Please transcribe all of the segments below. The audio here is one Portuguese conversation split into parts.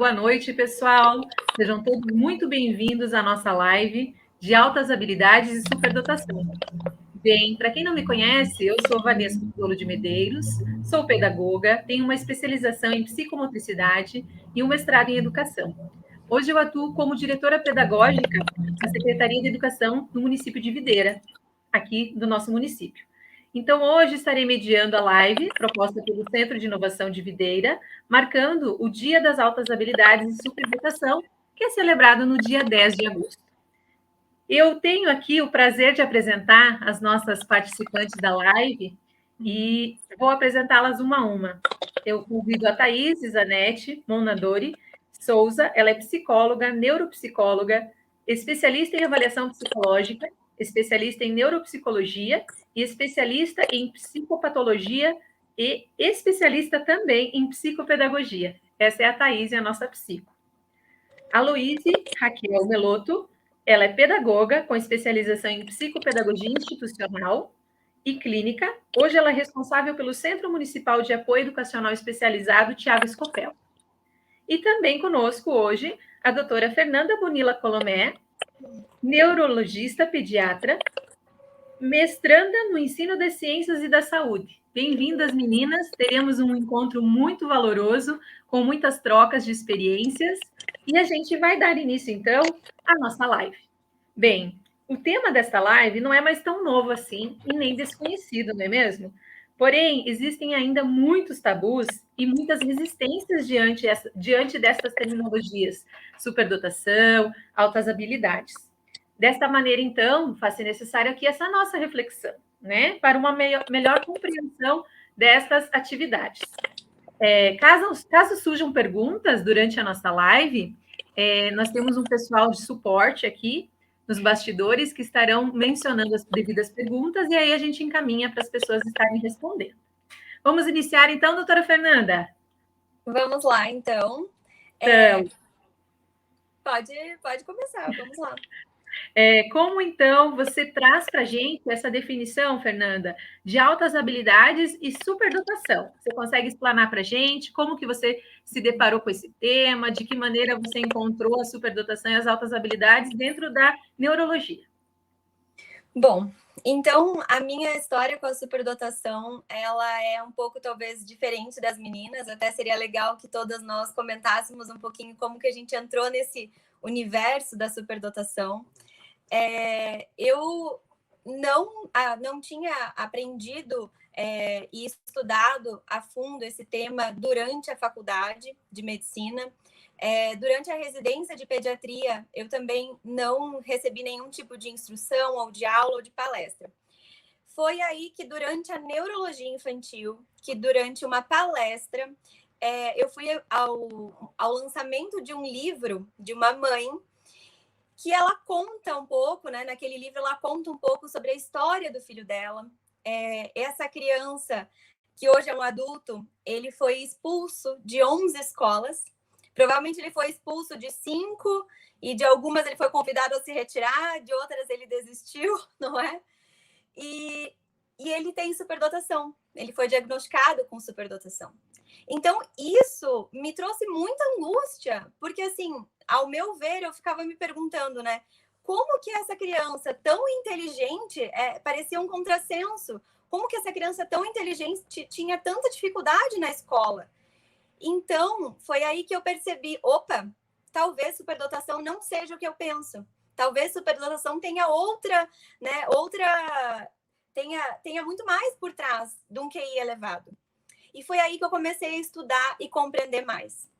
boa noite, pessoal. Sejam todos muito bem-vindos à nossa live de altas habilidades e superdotação. Bem, para quem não me conhece, eu sou Vanessa Tolo de Medeiros, sou pedagoga, tenho uma especialização em psicomotricidade e um mestrado em educação. Hoje eu atuo como diretora pedagógica da Secretaria de Educação do município de Videira, aqui do nosso município. Então, hoje estarei mediando a live proposta pelo Centro de Inovação de Videira, marcando o Dia das Altas Habilidades e Superdotação, que é celebrado no dia 10 de agosto. Eu tenho aqui o prazer de apresentar as nossas participantes da live e vou apresentá-las uma a uma. Eu convido a Thaís Zanete Monadori Souza, ela é psicóloga, neuropsicóloga, especialista em avaliação psicológica, especialista em neuropsicologia e especialista em psicopatologia e especialista também em psicopedagogia. Essa é a Thaís, a nossa psico. A Luíse Raquel Meloto, ela é pedagoga com especialização em psicopedagogia institucional e clínica. Hoje ela é responsável pelo Centro Municipal de Apoio Educacional Especializado Tiago Scopel. E também conosco hoje a doutora Fernanda Bonilla Colomé, neurologista pediatra, mestranda no ensino de ciências e da saúde. Bem-vindas, meninas. Teremos um encontro muito valoroso, com muitas trocas de experiências, e a gente vai dar início, então, à nossa live. Bem, o tema desta live não é mais tão novo assim e nem desconhecido, não é mesmo? Porém, existem ainda muitos tabus e muitas resistências diante dessas terminologias: superdotação, altas habilidades. Desta maneira, então, faz-se necessário aqui essa nossa reflexão, né, para uma melhor compreensão destas atividades. Caso surjam perguntas durante a nossa live, nós temos um pessoal de suporte aqui nos bastidores que estarão mencionando as devidas perguntas e aí a gente encaminha para as pessoas estarem respondendo. Vamos iniciar, então, doutora Fernanda? Vamos lá, então. Pode começar, vamos lá. Como, então, você traz para a gente essa definição, Fernanda, de altas habilidades e superdotação? Você consegue explanar para a gente como que você se deparou com esse tema, de que maneira você encontrou a superdotação e as altas habilidades dentro da neurologia? Bom, então, a minha história com a superdotação, ela é um pouco, talvez, diferente das meninas. Até seria legal que todas nós comentássemos um pouquinho como que a gente entrou nesse universo da superdotação. Eu não tinha aprendido e estudado a fundo esse tema durante a faculdade de medicina. Durante a residência de pediatria, eu também não recebi nenhum tipo de instrução, ou de aula, ou de palestra. Foi aí que, durante a neurologia infantil, que durante uma palestra, eu fui ao lançamento de um livro de uma mãe, que ela conta um pouco, né? Naquele livro, ela conta um pouco sobre a história do filho dela. Essa criança, que hoje é um adulto, ele foi expulso de 11 escolas. Provavelmente ele foi expulso de 5, e de algumas ele foi convidado a se retirar, de outras ele desistiu, não é? E ele tem superdotação. Ele foi diagnosticado com superdotação. Então, isso me trouxe muita angústia, porque, assim, ao meu ver, eu ficava me perguntando, né? Como que essa criança tão inteligente, parecia um contrassenso, como que essa criança tão inteligente tinha tanta dificuldade na escola? Então, foi aí que eu percebi, opa, talvez superdotação não seja o que eu penso. Talvez superdotação tenha tenha muito mais por trás de um QI elevado. E foi aí que eu comecei a estudar e compreender mais.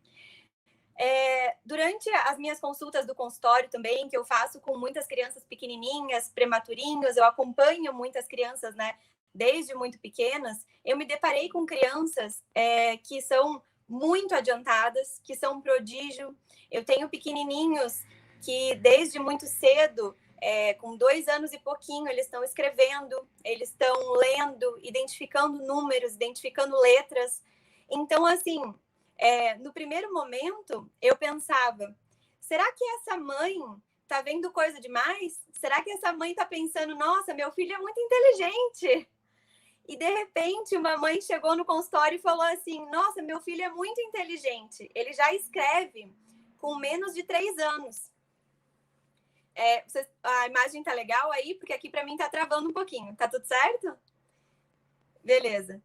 Durante as minhas consultas do consultório também, que eu faço com muitas crianças pequenininhas, prematurinhos, eu acompanho muitas crianças, né, desde muito pequenas, eu me deparei com crianças que são muito adiantadas, que são prodígio. Eu tenho pequenininhos que desde muito cedo, com 2 anos e pouquinho, eles estão escrevendo, eles estão lendo, identificando números, identificando letras. Então, assim, no primeiro momento, eu pensava, será que essa mãe está vendo coisa demais? Será que essa mãe está pensando, nossa, meu filho é muito inteligente? E, de repente, uma mãe chegou no consultório e falou assim, nossa, meu filho é muito inteligente, ele já escreve com menos de 3 anos. A imagem tá legal aí? Porque aqui para mim tá travando um pouquinho. Tá tudo certo? Beleza.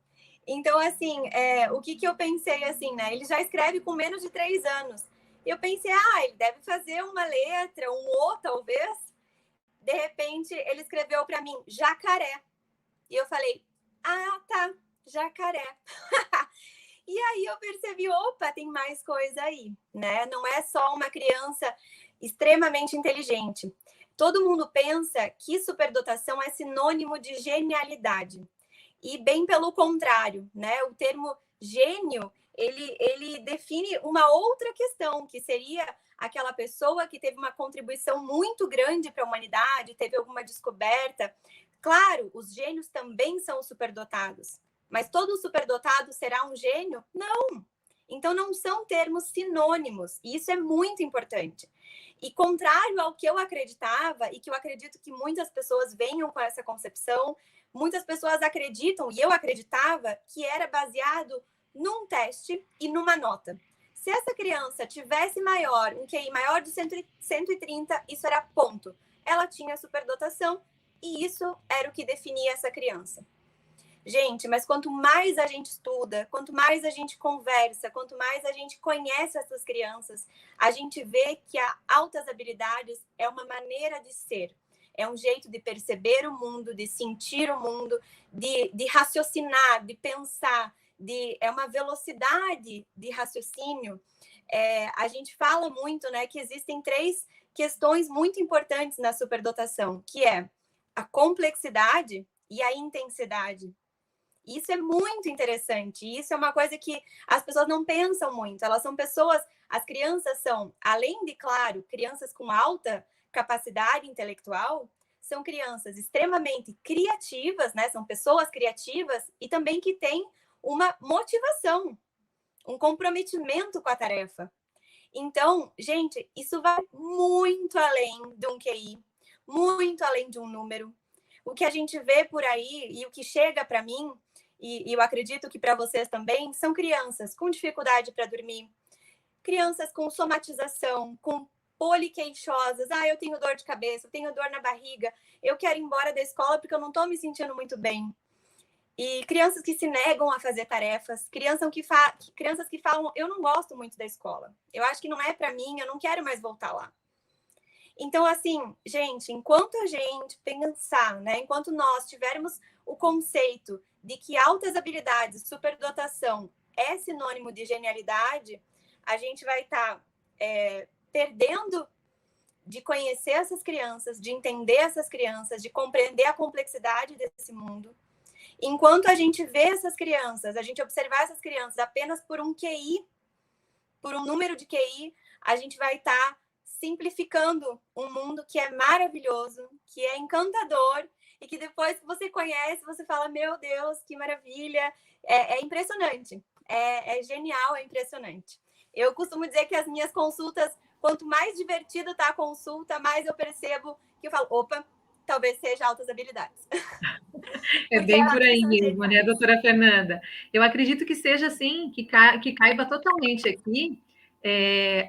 Então, assim, o que eu pensei, assim, né? Ele já escreve com menos de 3 anos. Eu pensei, ele deve fazer uma letra, um O, talvez. De repente, ele escreveu para mim, jacaré. E eu falei, tá, jacaré. E aí eu percebi, opa, tem mais coisa aí, né? Não é só uma criança extremamente inteligente. Todo mundo pensa que superdotação é sinônimo de genialidade. E bem pelo contrário, né? O termo gênio, ele define uma outra questão, que seria aquela pessoa que teve uma contribuição muito grande para a humanidade, teve alguma descoberta. Claro, os gênios também são superdotados, mas todo superdotado será um gênio? Não! Então, não são termos sinônimos, e isso é muito importante. E contrário ao que eu acreditava, e que eu acredito que muitas pessoas venham com essa concepção, muitas pessoas acreditam, e eu acreditava, que era baseado num teste e numa nota. Se essa criança tivesse um QI maior de 130, isso era ponto. Ela tinha superdotação, e isso era o que definia essa criança. Gente, mas quanto mais a gente estuda, quanto mais a gente conversa, quanto mais a gente conhece essas crianças, a gente vê que a altas habilidades é uma maneira de ser. É um jeito de perceber o mundo, de sentir o mundo, de raciocinar, de pensar, é uma velocidade de raciocínio. A gente fala muito, né, que existem 3 questões muito importantes na superdotação, que é a complexidade e a intensidade. Isso é muito interessante. Isso é uma coisa que as pessoas não pensam muito. Elas são pessoas... As crianças são, além de, claro, crianças com alta capacidade intelectual, são crianças extremamente criativas, né? São pessoas criativas e também que têm uma motivação, um comprometimento com a tarefa. Então, gente, isso vai muito além de um QI, muito além de um número. O que a gente vê por aí e o que chega para mim, e eu acredito que para vocês também, são crianças com dificuldade para dormir, crianças com somatização, com poliqueixosas. Eu tenho dor de cabeça, eu tenho dor na barriga, eu quero ir embora da escola porque eu não estou me sentindo muito bem. E crianças que se negam a fazer tarefas, crianças que falam, eu não gosto muito da escola, eu acho que não é para mim, eu não quero mais voltar lá. Então, assim, gente, enquanto a gente pensar, né, enquanto nós tivermos o conceito de que altas habilidades, superdotação é sinônimo de genialidade, a gente vai estar perdendo de conhecer essas crianças, de entender essas crianças, de compreender a complexidade desse mundo. Enquanto a gente vê essas crianças, a gente observar essas crianças apenas por um QI, por um número de QI, a gente vai estar simplificando um mundo que é maravilhoso, que é encantador, e que depois que você conhece, você fala, meu Deus, que maravilha, é impressionante, é genial, é impressionante. Eu costumo dizer que as minhas consultas, quanto mais divertida está a consulta, mais eu percebo que eu falo, opa, talvez seja altas habilidades. É bem por aí mesmo, né, doutora Fernanda? Eu acredito que seja assim, que caiba totalmente aqui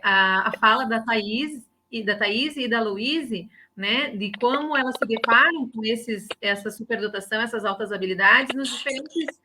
a fala da Thaís e da Luíse, né, de como elas se deparam com essa superdotação, essas altas habilidades nos diferentes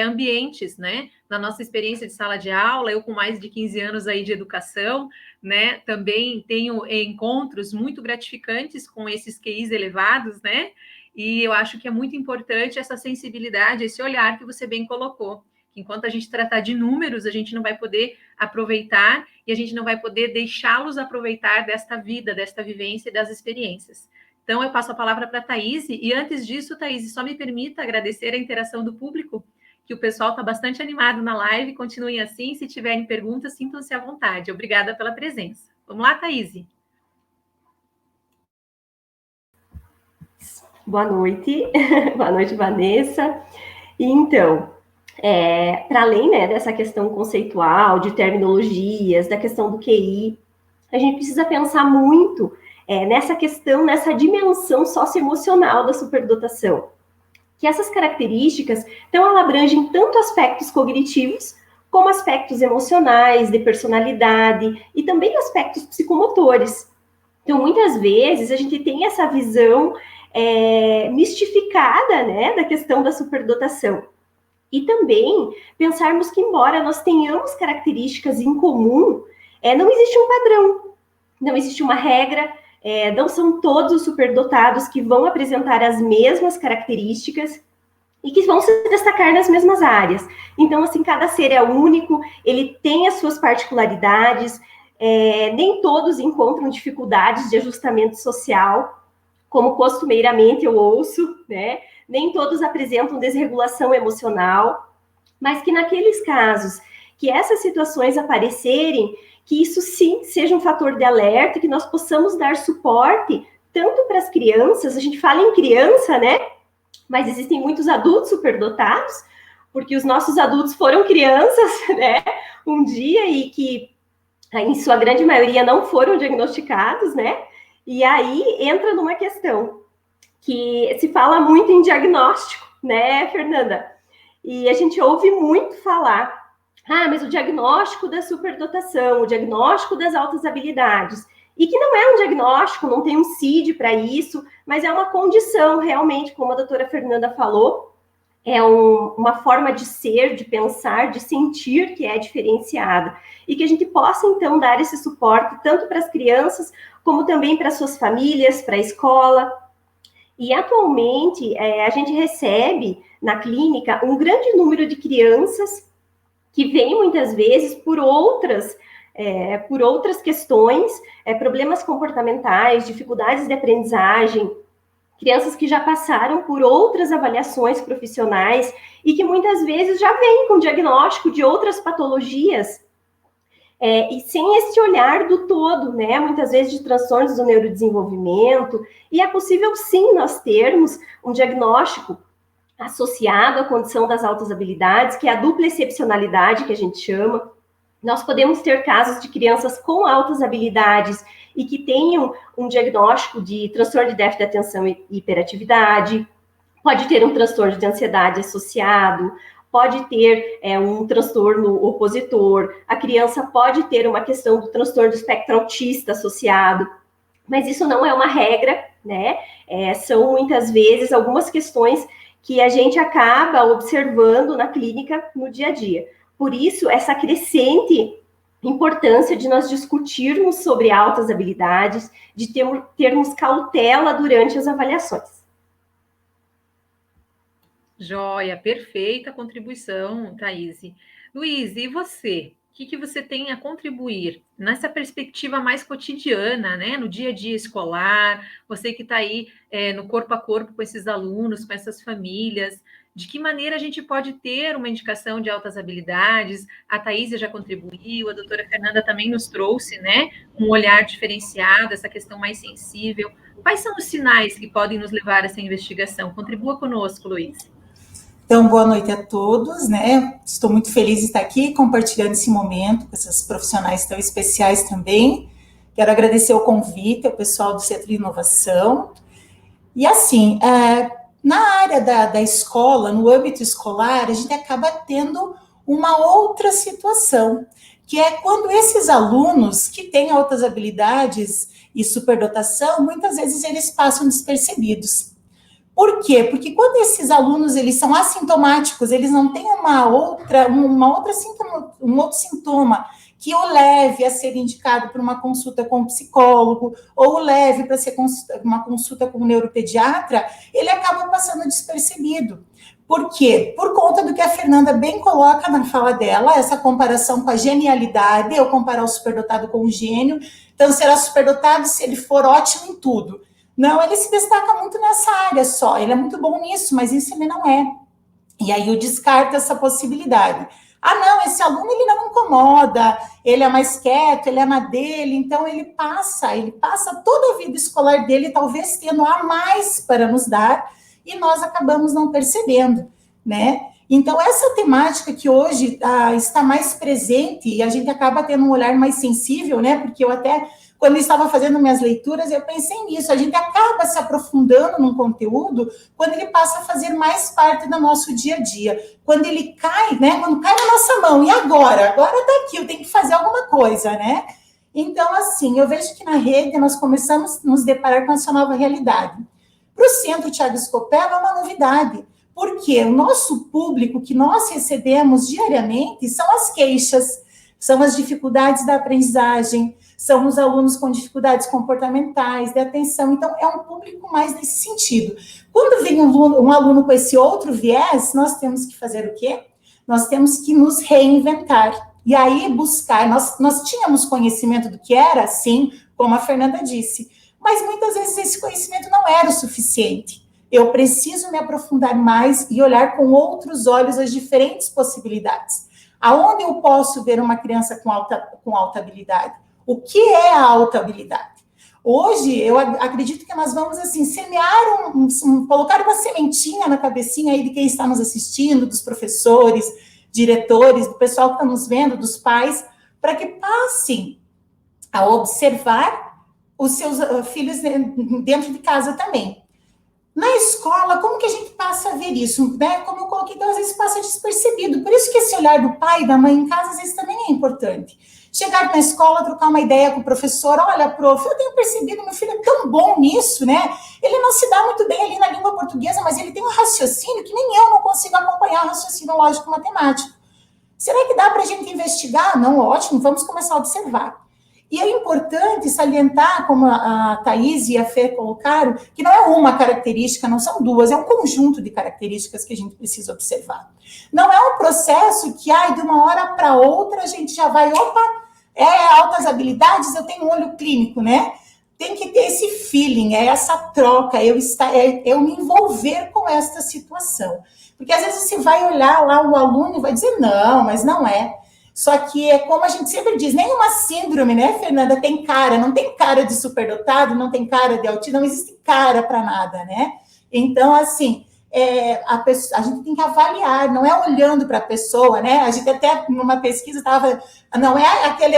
ambientes, né? Na nossa experiência de sala de aula, eu com mais de 15 anos aí de educação, né, também tenho encontros muito gratificantes com esses QIs elevados, né? E eu acho que é muito importante essa sensibilidade, esse olhar que você bem colocou. Que enquanto a gente tratar de números, a gente não vai poder aproveitar e a gente não vai poder deixá-los aproveitar desta vida, desta vivência e das experiências. Então, eu passo a palavra para a Thaís. E antes disso, Thaís, só me permita agradecer a interação do público, que o pessoal está bastante animado na live. Continuem assim. Se tiverem perguntas, sintam-se à vontade. Obrigada pela presença. Vamos lá, Thaís. Boa noite. Boa noite, Vanessa. Então, para além, né, dessa questão conceitual, de terminologias, da questão do QI, a gente precisa pensar muito nessa questão, nessa dimensão socioemocional da superdotação. que essas características, então, elas abrangem tanto aspectos cognitivos, como aspectos emocionais, de personalidade, e também aspectos psicomotores. Então, muitas vezes, a gente tem essa visão mistificada, né, da questão da superdotação. E também pensarmos que, embora nós tenhamos características em comum, não existe um padrão, não existe uma regra, não são todos os superdotados que vão apresentar as mesmas características e que vão se destacar nas mesmas áreas. Então, assim, cada ser é único, ele tem as suas particularidades, nem todos encontram dificuldades de ajustamento social, como costumeiramente eu ouço, né? Nem todos apresentam desregulação emocional, mas que naqueles casos que essas situações aparecerem, que isso sim seja um fator de alerta, que nós possamos dar suporte tanto para as crianças, a gente fala em criança, né? Mas existem muitos adultos superdotados, porque os nossos adultos foram crianças, né? Um dia, e que, em sua grande maioria, não foram diagnosticados, né? E aí entra numa questão que se fala muito em diagnóstico, né, Fernanda? E a gente ouve muito falar, mas o diagnóstico da superdotação, o diagnóstico das altas habilidades, e que não é um diagnóstico, não tem um CID para isso, mas é uma condição, realmente, como a doutora Fernanda falou, é uma forma de ser, de pensar, de sentir que é diferenciada. E que a gente possa, então, dar esse suporte tanto para as crianças, como também para suas famílias, para a escola. E, atualmente, a gente recebe na clínica um grande número de crianças que vêm, muitas vezes, por outras questões, problemas comportamentais, dificuldades de aprendizagem, crianças que já passaram por outras avaliações profissionais e que muitas vezes já vêm com diagnóstico de outras patologias, e sem esse olhar do todo, né? Muitas vezes de transtornos do neurodesenvolvimento, e é possível sim nós termos um diagnóstico associado à condição das altas habilidades, que é a dupla excepcionalidade que a gente chama. Nós podemos ter casos de crianças com altas habilidades e que tenham um diagnóstico de transtorno de déficit de atenção e hiperatividade, pode ter um transtorno de ansiedade associado, pode ter um transtorno opositor, a criança pode ter uma questão do transtorno do espectro autista associado, mas isso não é uma regra, né? São muitas vezes algumas questões que a gente acaba observando na clínica no dia a dia. Por isso, essa crescente importância de nós discutirmos sobre altas habilidades, de termos cautela durante as avaliações. Joia, perfeita contribuição, Thaís. Luiz, e você? O que você tem a contribuir nessa perspectiva mais cotidiana, né? No dia a dia escolar, você que está aí no corpo a corpo com esses alunos, com essas famílias, de que maneira a gente pode ter uma indicação de altas habilidades? A Thaís já contribuiu, a doutora Fernanda também nos trouxe, né? Um olhar diferenciado, essa questão mais sensível. Quais são os sinais que podem nos levar a essa investigação? Contribua conosco, Luiz. Então, boa noite a todos, né? Estou muito feliz de estar aqui compartilhando esse momento com esses profissionais tão especiais também. Quero agradecer o convite ao pessoal do Centro de Inovação. E assim, na área da escola, no âmbito escolar, a gente acaba tendo uma outra situação, que é quando esses alunos que têm altas habilidades e superdotação, muitas vezes eles passam despercebidos. Por quê? Porque quando esses alunos eles são assintomáticos, eles não têm um outro sintoma que o leve a ser indicado para uma consulta com um psicólogo, ou o leve para ser uma consulta com um neuropediatra, ele acaba passando despercebido. Por quê? Por conta do que a Fernanda bem coloca na fala dela, essa comparação com a genialidade, eu comparar o superdotado com o gênio, então será superdotado se ele for ótimo em tudo. Não, ele se destaca muito nessa área só, ele é muito bom nisso, mas isso ele não é. E aí eu descarto essa possibilidade. Não, esse aluno ele não incomoda, ele é mais quieto, ele é na dele, então ele passa toda a vida escolar dele, talvez tendo a mais para nos dar, e nós acabamos não percebendo, né? Então, essa temática que hoje está mais presente, e a gente acaba tendo um olhar mais sensível, né? Porque eu até quando eu estava fazendo minhas leituras, eu pensei nisso. A gente acaba se aprofundando num conteúdo quando ele passa a fazer mais parte do nosso dia a dia. Quando ele cai, né? Quando cai na nossa mão. E agora? Agora está aqui, eu tenho que fazer alguma coisa, né? Então, assim, eu vejo que na rede nós começamos a nos deparar com essa nova realidade. Para o Centro Thiago Scopel é uma novidade, porque o nosso público que nós recebemos diariamente são as queixas, são as dificuldades da aprendizagem, são os alunos com dificuldades comportamentais, de atenção. Então, é um público mais nesse sentido. Quando vem um aluno com esse outro viés, nós temos que fazer o quê? Nós temos que nos reinventar. E aí, buscar. Nós tínhamos conhecimento do que era, sim, como a Fernanda disse, mas muitas vezes esse conhecimento não era o suficiente. Eu preciso me aprofundar mais e olhar com outros olhos as diferentes possibilidades. Aonde eu posso ver uma criança com alta habilidade? O que é a alta habilidade? Hoje, eu acredito que nós vamos, assim, semear, colocar uma sementinha na cabecinha aí de quem está nos assistindo, dos professores, diretores, do pessoal que está nos vendo, dos pais, para que passem a observar os seus filhos dentro de casa também. Na escola, como que a gente passa a ver isso? Né? Como eu coloquei, então, às vezes passa despercebido. Por isso que esse olhar do pai e da mãe em casa, às vezes, também é importante. Chegar na escola, trocar uma ideia com o professor, olha, prof, eu tenho percebido, meu filho é tão bom nisso, né? Ele não se dá muito bem ali na língua portuguesa, mas ele tem um raciocínio que nem eu não consigo acompanhar, o raciocínio lógico-matemático. Será que dá para a gente investigar? Não, ótimo, vamos começar a observar. E é importante salientar, como a Thaís e a Fê colocaram, que não é uma característica, não são duas, é um conjunto de características que a gente precisa observar. Não é um processo que, de uma hora para outra, a gente já vai, altas habilidades, eu tenho um olho clínico, né? Tem que ter esse feeling, essa troca, eu me envolver com esta situação. Porque às vezes você vai olhar lá o aluno e vai dizer, não, mas não é. Só que é como a gente sempre diz, nenhuma síndrome, né, Fernanda, tem cara, não tem cara de superdotado, não tem cara de autismo, não existe cara para nada, né? Então, assim, a gente tem que avaliar, não é olhando para a pessoa, né? A gente até, numa pesquisa, não é aquele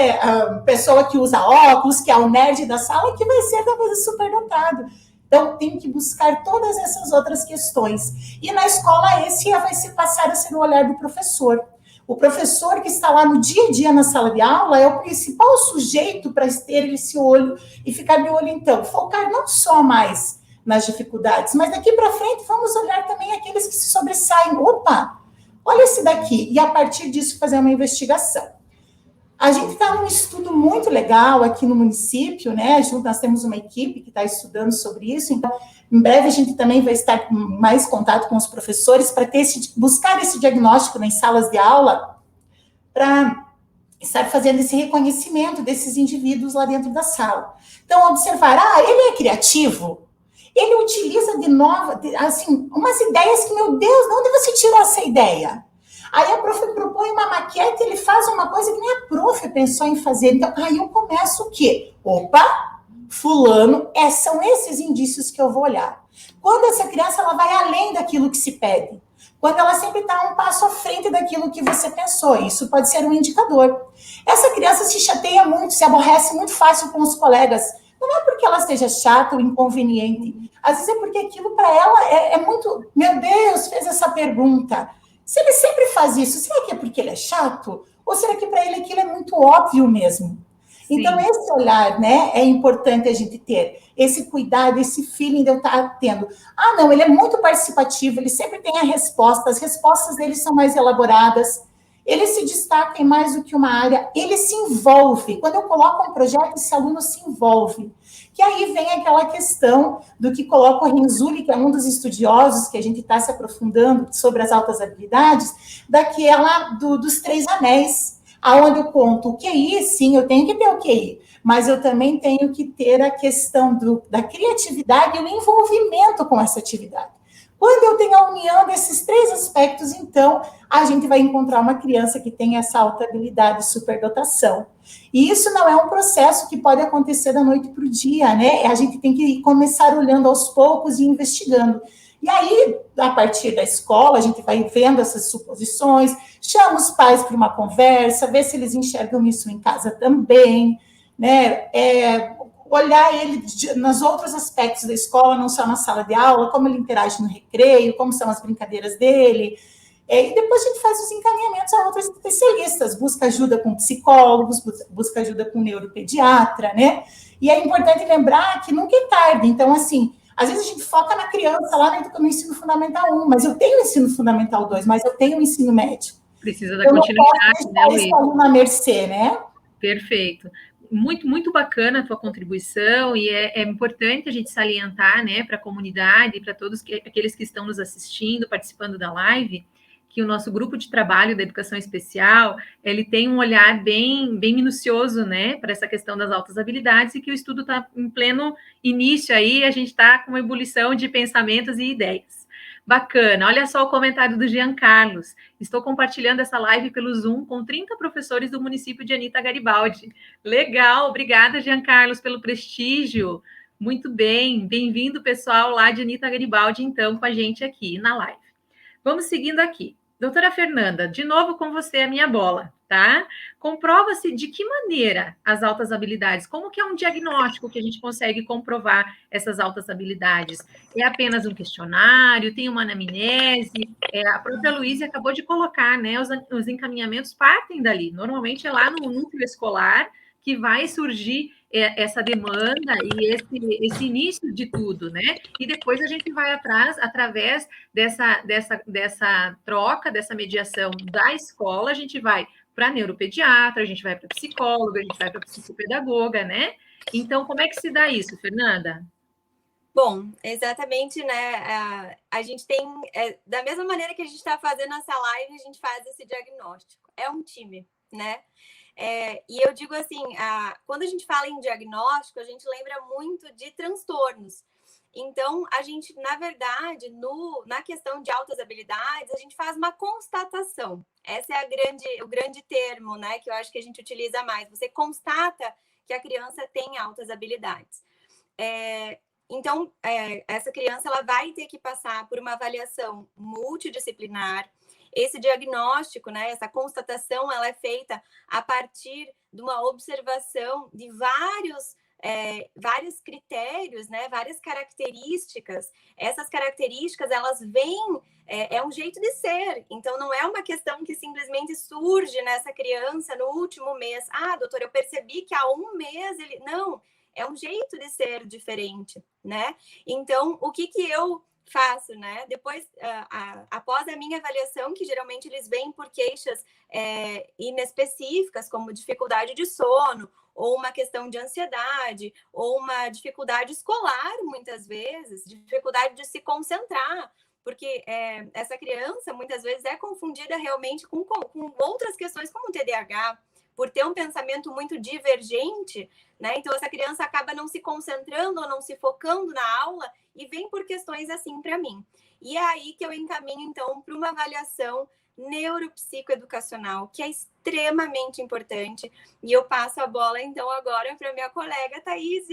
pessoa que usa óculos, que é o nerd da sala, que vai ser talvez superdotado. Então, tem que buscar todas essas outras questões. E na escola, esse vai se passar a ser o olhar do professor. O professor que está lá no dia a dia na sala de aula é o principal sujeito para ter esse olho e ficar de olho, então, focar não só mais nas dificuldades, mas daqui para frente vamos olhar também aqueles que se sobressaem. Opa, olha esse daqui. E a partir disso fazer uma investigação. A gente está num estudo muito legal aqui no município, né? Nós temos uma equipe que está estudando sobre isso, então, em breve a gente também vai estar com mais contato com os professores para buscar esse diagnóstico nas salas de aula, para estar fazendo esse reconhecimento desses indivíduos lá dentro da sala. Então, observar, ele é criativo, ele utiliza umas ideias que, meu Deus, de onde você tirou essa ideia? Aí a prof propõe uma maquete, ele faz uma coisa que nem a prof pensou em fazer. Então, aí eu começo o quê? Opa, fulano, são esses indícios que eu vou olhar. Quando essa criança ela vai além daquilo que se pede. Quando ela sempre está um passo à frente daquilo que você pensou. Isso pode ser um indicador. Essa criança se chateia muito, se aborrece muito fácil com os colegas. Não é porque ela esteja chata ou inconveniente. Às vezes é porque aquilo para ela é muito... Meu Deus, fez essa pergunta. Se ele sempre faz isso, será que é porque ele é chato? Ou será que para ele aquilo é muito óbvio mesmo? Sim. Então, esse olhar, né, é importante a gente ter. Esse cuidado, esse feeling de eu estar tendo. Não, ele é muito participativo, ele sempre tem a resposta, as respostas dele são mais elaboradas, ele se destaca em mais do que uma área, ele se envolve. Quando eu coloco um projeto, esse aluno se envolve. Que aí vem aquela questão do que coloca o Renzulli, que é um dos estudiosos que a gente está se aprofundando sobre as altas habilidades, dos 3 anéis, aonde eu conto o QI, sim, eu tenho que ter o QI, mas eu também tenho que ter a questão da criatividade e o envolvimento com essa atividade. Quando eu tenho a união desses 3 aspectos, então, a gente vai encontrar uma criança que tem essa alta habilidade, superdotação. E isso não é um processo que pode acontecer da noite para o dia, né? A gente tem que começar olhando aos poucos e investigando. E aí, a partir da escola, a gente vai vendo essas suposições, chama os pais para uma conversa, vê se eles enxergam isso em casa também. né? Olhar ele nos outros aspectos da escola, não só na sala de aula, como ele interage no recreio, como são as brincadeiras dele. E depois a gente faz os encaminhamentos a outros especialistas, busca ajuda com psicólogos, busca ajuda com neuropediatra, né? E é importante lembrar que nunca é tarde. Então, assim, às vezes a gente foca na criança lá no ensino fundamental 1, mas eu tenho o ensino fundamental 2, mas eu tenho o ensino médio. Precisa da continuidade, né, Luiz? Na mercê, né? Perfeito. Muito, muito bacana a tua contribuição, e é importante a gente salientar, né, para a comunidade, para todos aqueles que estão nos assistindo, participando da live, que o nosso grupo de trabalho da educação especial, ele tem um olhar bem minucioso, né, para essa questão das altas habilidades, e que o estudo está em pleno início aí, a gente está com uma ebulição de pensamentos e ideias. Bacana, olha só o comentário do Jean Carlos. Estou compartilhando essa live pelo Zoom com 30 professores do município de Anita Garibaldi. Legal, obrigada, Jean Carlos, pelo prestígio. Muito bem, bem-vindo, pessoal, lá de Anita Garibaldi, então, com a gente aqui na live. Vamos seguindo aqui. Doutora Fernanda, de novo com você a minha bola, tá? Comprova-se de que maneira as altas habilidades, como que é um diagnóstico que a gente consegue comprovar essas altas habilidades? É apenas um questionário, tem uma anamnese, a própria Luísa acabou de colocar, né, os encaminhamentos partem dali, normalmente é lá no núcleo escolar que vai surgir essa demanda e esse início de tudo, né? E depois a gente vai atrás, através dessa troca, dessa mediação da escola, a gente vai para a neuropediatra, a gente vai para a psicóloga, a gente vai para a psicopedagoga, né? Então, como é que se dá isso, Fernanda? Bom, exatamente, né? A gente tem, da mesma maneira que a gente está fazendo essa live, a gente faz esse diagnóstico. É um time, né? E eu digo assim, quando a gente fala em diagnóstico, a gente lembra muito de transtornos. Então, a gente, na verdade, na questão de altas habilidades, a gente faz uma constatação. Esse é o grande termo, né, que eu acho que a gente utiliza mais. Você constata que a criança tem altas habilidades. Então, essa criança ela vai ter que passar por uma avaliação multidisciplinar. Esse diagnóstico, né, essa constatação, ela é feita a partir de uma observação de vários critérios, né, várias características. Essas características, elas vêm, é um jeito de ser. Então, não é uma questão que simplesmente surge nessa criança no último mês. Doutora, eu percebi que há um mês ele... Não, é um jeito de ser diferente, né? Então, o que eu faço, né? Depois, após a minha avaliação, que geralmente eles vêm por queixas inespecíficas, como dificuldade de sono, ou uma questão de ansiedade, ou uma dificuldade escolar, muitas vezes, dificuldade de se concentrar, porque essa criança, muitas vezes, é confundida realmente com outras questões, como o TDAH, por ter um pensamento muito divergente, né? Então, essa criança acaba não se concentrando ou não se focando na aula e vem por questões assim para mim. E é aí que eu encaminho, então, para uma avaliação neuropsicoeducacional, que é extremamente importante. E eu passo a bola, então, agora para minha colega Thaís,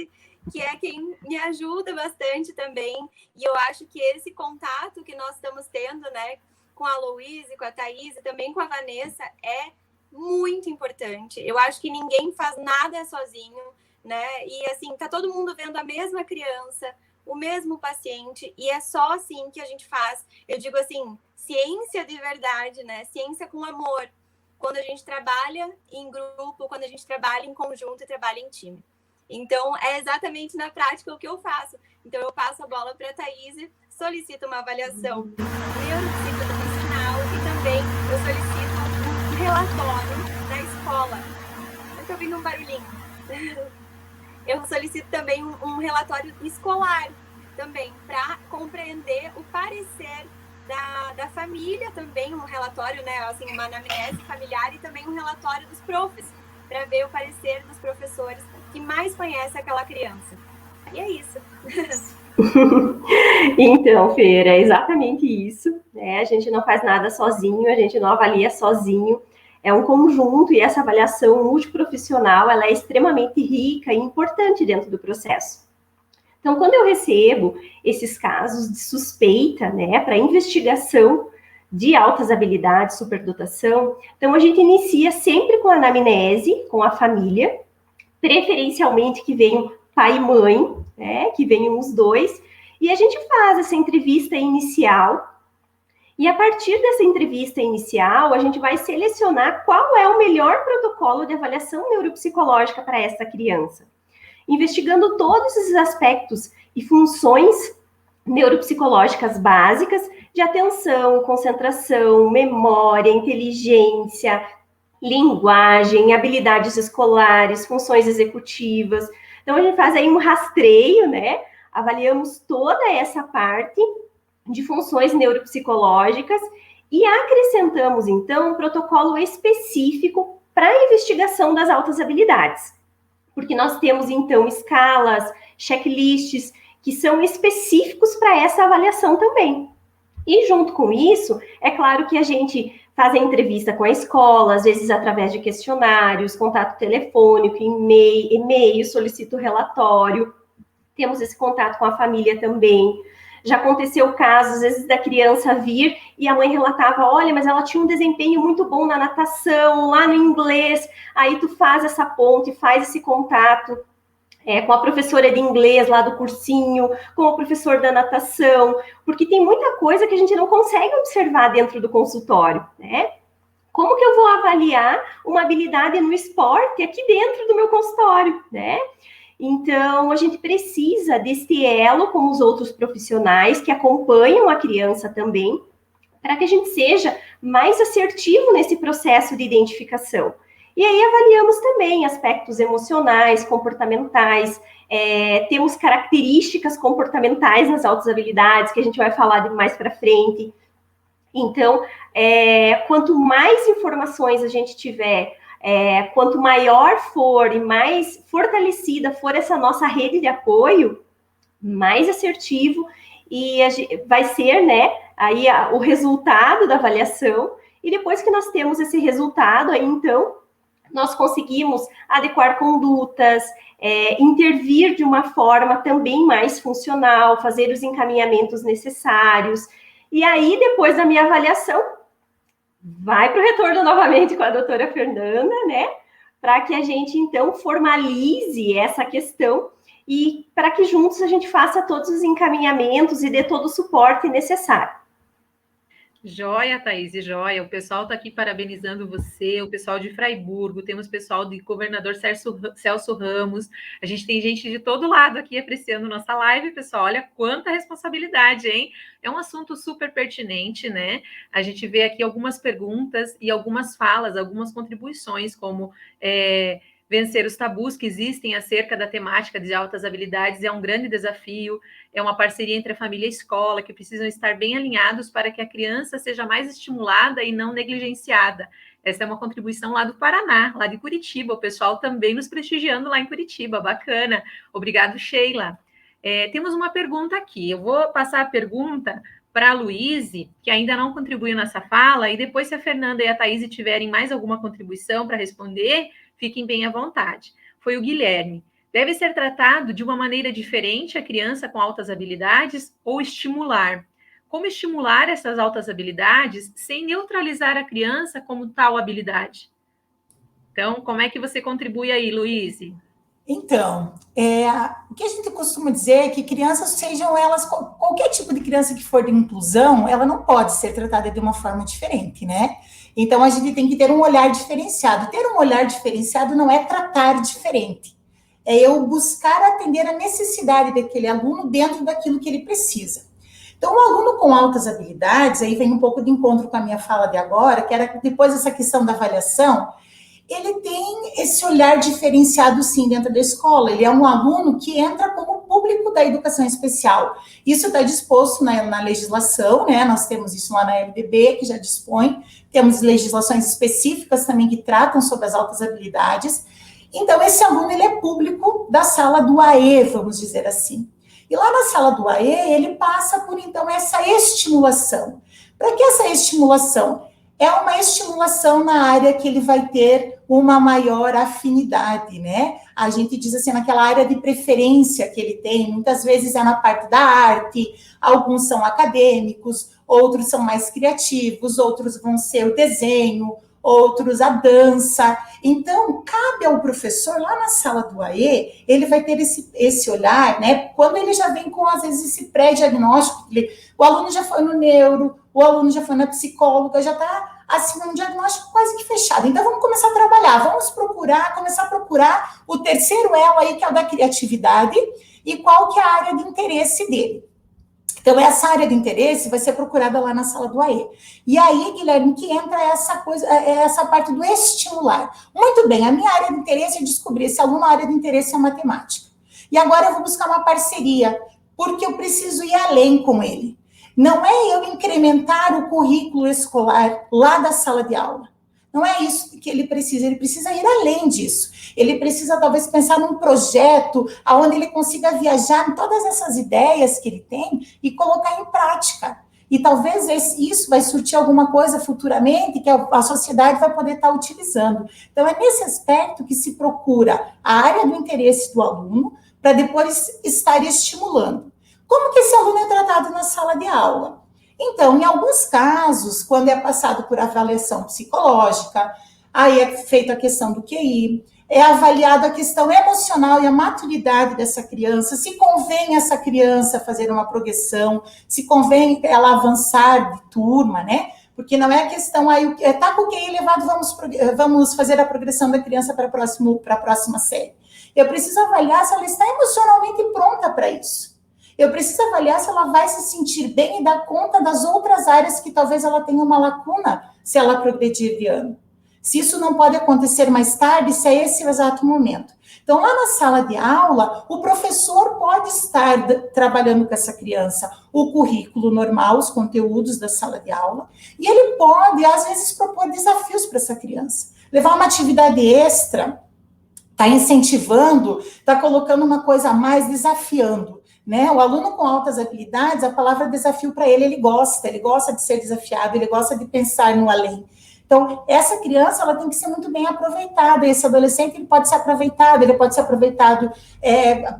que é quem me ajuda bastante também. E eu acho que esse contato que nós estamos tendo, né, com a Luísa, com a Thaís e também com a Vanessa, é muito importante. Eu acho que ninguém faz nada sozinho, né? E assim, tá todo mundo vendo a mesma criança, o mesmo paciente, e é só assim que a gente faz. Eu digo assim, ciência de verdade, né? Ciência com amor. Quando a gente trabalha em grupo, quando a gente trabalha em conjunto e trabalha em time. Então, é exatamente na prática o que eu faço. Então, eu passo a bola para a Thaís, solicito uma avaliação neuropsicoeducacional e também eu solicito relatório da escola. Eu estou ouvindo um barulhinho. Eu solicito também um relatório escolar também, para compreender o parecer da família também, um relatório, né, assim, uma anamnese familiar e também um relatório dos profs, para ver o parecer dos professores que mais conhecem aquela criança. E é isso. Então, Fer, é exatamente isso, né? A gente não faz nada sozinho, a gente não avalia sozinho, é um conjunto, e essa avaliação multiprofissional, ela é extremamente rica e importante dentro do processo. Então, quando eu recebo esses casos de suspeita, né, para investigação de altas habilidades, superdotação, então a gente inicia sempre com a anamnese, com a família, preferencialmente que venham pai e mãe, né, que venham os dois, e a gente faz essa entrevista inicial, e a partir dessa entrevista inicial, a gente vai selecionar qual é o melhor protocolo de avaliação neuropsicológica para essa criança, investigando todos esses aspectos e funções neuropsicológicas básicas de atenção, concentração, memória, inteligência, linguagem, habilidades escolares, funções executivas. Então, a gente faz aí um rastreio, né? Avaliamos toda essa parte de funções neuropsicológicas e acrescentamos, então, um protocolo específico para a investigação das altas habilidades. Porque nós temos, então, escalas, checklists, que são específicos para essa avaliação também. E, junto com isso, é claro que a gente faz a entrevista com a escola, às vezes através de questionários, contato telefônico, e-mail, solicita o relatório. Temos esse contato com a família também. Já aconteceu casos, às vezes, da criança vir e a mãe relatava, olha, mas ela tinha um desempenho muito bom na natação, lá no inglês. Aí tu faz essa ponte, faz esse contato com a professora de inglês lá do cursinho, com o professor da natação, porque tem muita coisa que a gente não consegue observar dentro do consultório, né? Como que eu vou avaliar uma habilidade no esporte aqui dentro do meu consultório, né? Então, a gente precisa desse elo com os outros profissionais que acompanham a criança também, para que a gente seja mais assertivo nesse processo de identificação. E aí avaliamos também aspectos emocionais, comportamentais, temos características comportamentais nas altas habilidades, que a gente vai falar mais para frente. Então, quanto mais informações a gente tiver, quanto maior for e mais fortalecida for essa nossa rede de apoio, mais assertivo e vai ser, né, aí o resultado da avaliação. E depois que nós temos esse resultado, aí então nós conseguimos adequar condutas, intervir de uma forma também mais funcional, fazer os encaminhamentos necessários. E aí, depois da minha avaliação, vai para o retorno novamente com a doutora Fernanda, né? Para que a gente, então, formalize essa questão e para que juntos a gente faça todos os encaminhamentos e dê todo o suporte necessário. Joia, Thaís, joia. O pessoal está aqui parabenizando você, o pessoal de Fraiburgo, temos pessoal de Governador Celso Ramos, a gente tem gente de todo lado aqui apreciando nossa live, pessoal. Olha quanta responsabilidade, hein? É um assunto super pertinente, né? A gente vê aqui algumas perguntas e algumas falas, algumas contribuições, como vencer os tabus que existem acerca da temática de altas habilidades é um grande desafio, é uma parceria entre a família e a escola, que precisam estar bem alinhados para que a criança seja mais estimulada e não negligenciada. Essa é uma contribuição lá do Paraná, lá de Curitiba, o pessoal também nos prestigiando lá em Curitiba, bacana. Obrigado, Sheila. Temos uma pergunta aqui, eu vou passar a pergunta para a Luíse, que ainda não contribuiu nessa fala, e depois, se a Fernanda e a Thaís tiverem mais alguma contribuição para responder, fiquem bem à vontade. Foi o Guilherme. Deve ser tratado de uma maneira diferente a criança com altas habilidades ou estimular? Como estimular essas altas habilidades sem neutralizar a criança como tal habilidade? Então, como é que você contribui aí, Luíse? Então, o que a gente costuma dizer é que crianças, sejam elas, qualquer tipo de criança que for de inclusão, ela não pode ser tratada de uma forma diferente, né? Então, a gente tem que ter um olhar diferenciado. Ter um olhar diferenciado não é tratar diferente. É eu buscar atender a necessidade daquele aluno dentro daquilo que ele precisa. Então, o aluno com altas habilidades, aí vem um pouco de encontro com a minha fala de agora, que era depois dessa questão da avaliação, ele tem esse olhar diferenciado, sim, dentro da escola. Ele é um aluno que entra como público da educação especial. Isso está disposto na legislação, né? Nós temos isso lá na LDB, que já dispõe. Temos legislações específicas também que tratam sobre as altas habilidades. Então, esse aluno, ele é público da sala do AE, vamos dizer assim. E lá na sala do AE, ele passa por, então, essa estimulação. Para que essa estimulação? É uma estimulação na área que ele vai ter uma maior afinidade, né? A gente diz assim, naquela área de preferência que ele tem, muitas vezes é na parte da arte, alguns são acadêmicos, outros são mais criativos, outros vão ser o desenho, outros a dança. Então, cabe ao professor, lá na sala do AE, ele vai ter esse olhar, né? Quando ele já vem com, às vezes, esse pré-diagnóstico, o aluno já foi no neuro, o aluno já foi na psicóloga, já está, assim, um diagnóstico quase que fechado. Então, vamos começar a trabalhar, vamos começar a procurar o terceiro elo aí, que é o da criatividade, e qual que é a área de interesse dele. Então, essa área de interesse vai ser procurada lá na sala do AE. E aí, Guilherme, que entra essa parte do estimular. Muito bem, a minha área de interesse é descobrir esse aluno, a área de interesse é matemática. E agora eu vou buscar uma parceria, porque eu preciso ir além com ele. Não é eu incrementar o currículo escolar lá da sala de aula. Não é isso que ele precisa ir além disso. Ele precisa, talvez, pensar num projeto onde ele consiga viajar em todas essas ideias que ele tem e colocar em prática. E talvez isso vai surtir alguma coisa futuramente que a sociedade vai poder estar utilizando. Então, é nesse aspecto que se procura a área do interesse do aluno para depois estar estimulando. Como que esse aluno é tratado na sala de aula? Então, em alguns casos, quando é passado por avaliação psicológica, aí é feita a questão do QI, é avaliada a questão emocional e a maturidade dessa criança, se convém essa criança fazer uma progressão, se convém ela avançar de turma, né? Porque não é a questão aí, tá com o QI elevado, vamos fazer a progressão da criança para a próxima série. Eu preciso avaliar se ela está emocionalmente pronta para isso. Eu preciso avaliar se ela vai se sentir bem e dar conta das outras áreas que talvez ela tenha uma lacuna se ela progredir de ano. Se isso não pode acontecer mais tarde, se é esse o exato momento. Então, lá na sala de aula, o professor pode estar trabalhando com essa criança o currículo normal, os conteúdos da sala de aula, e ele pode, às vezes, propor desafios para essa criança. Levar uma atividade extra, está incentivando, está colocando uma coisa a mais, desafiando. Né? O aluno com altas habilidades, a palavra desafio para ele gosta de ser desafiado, ele gosta de pensar no além. Então, essa criança, ela tem que ser muito bem aproveitada, esse adolescente, ele pode ser aproveitado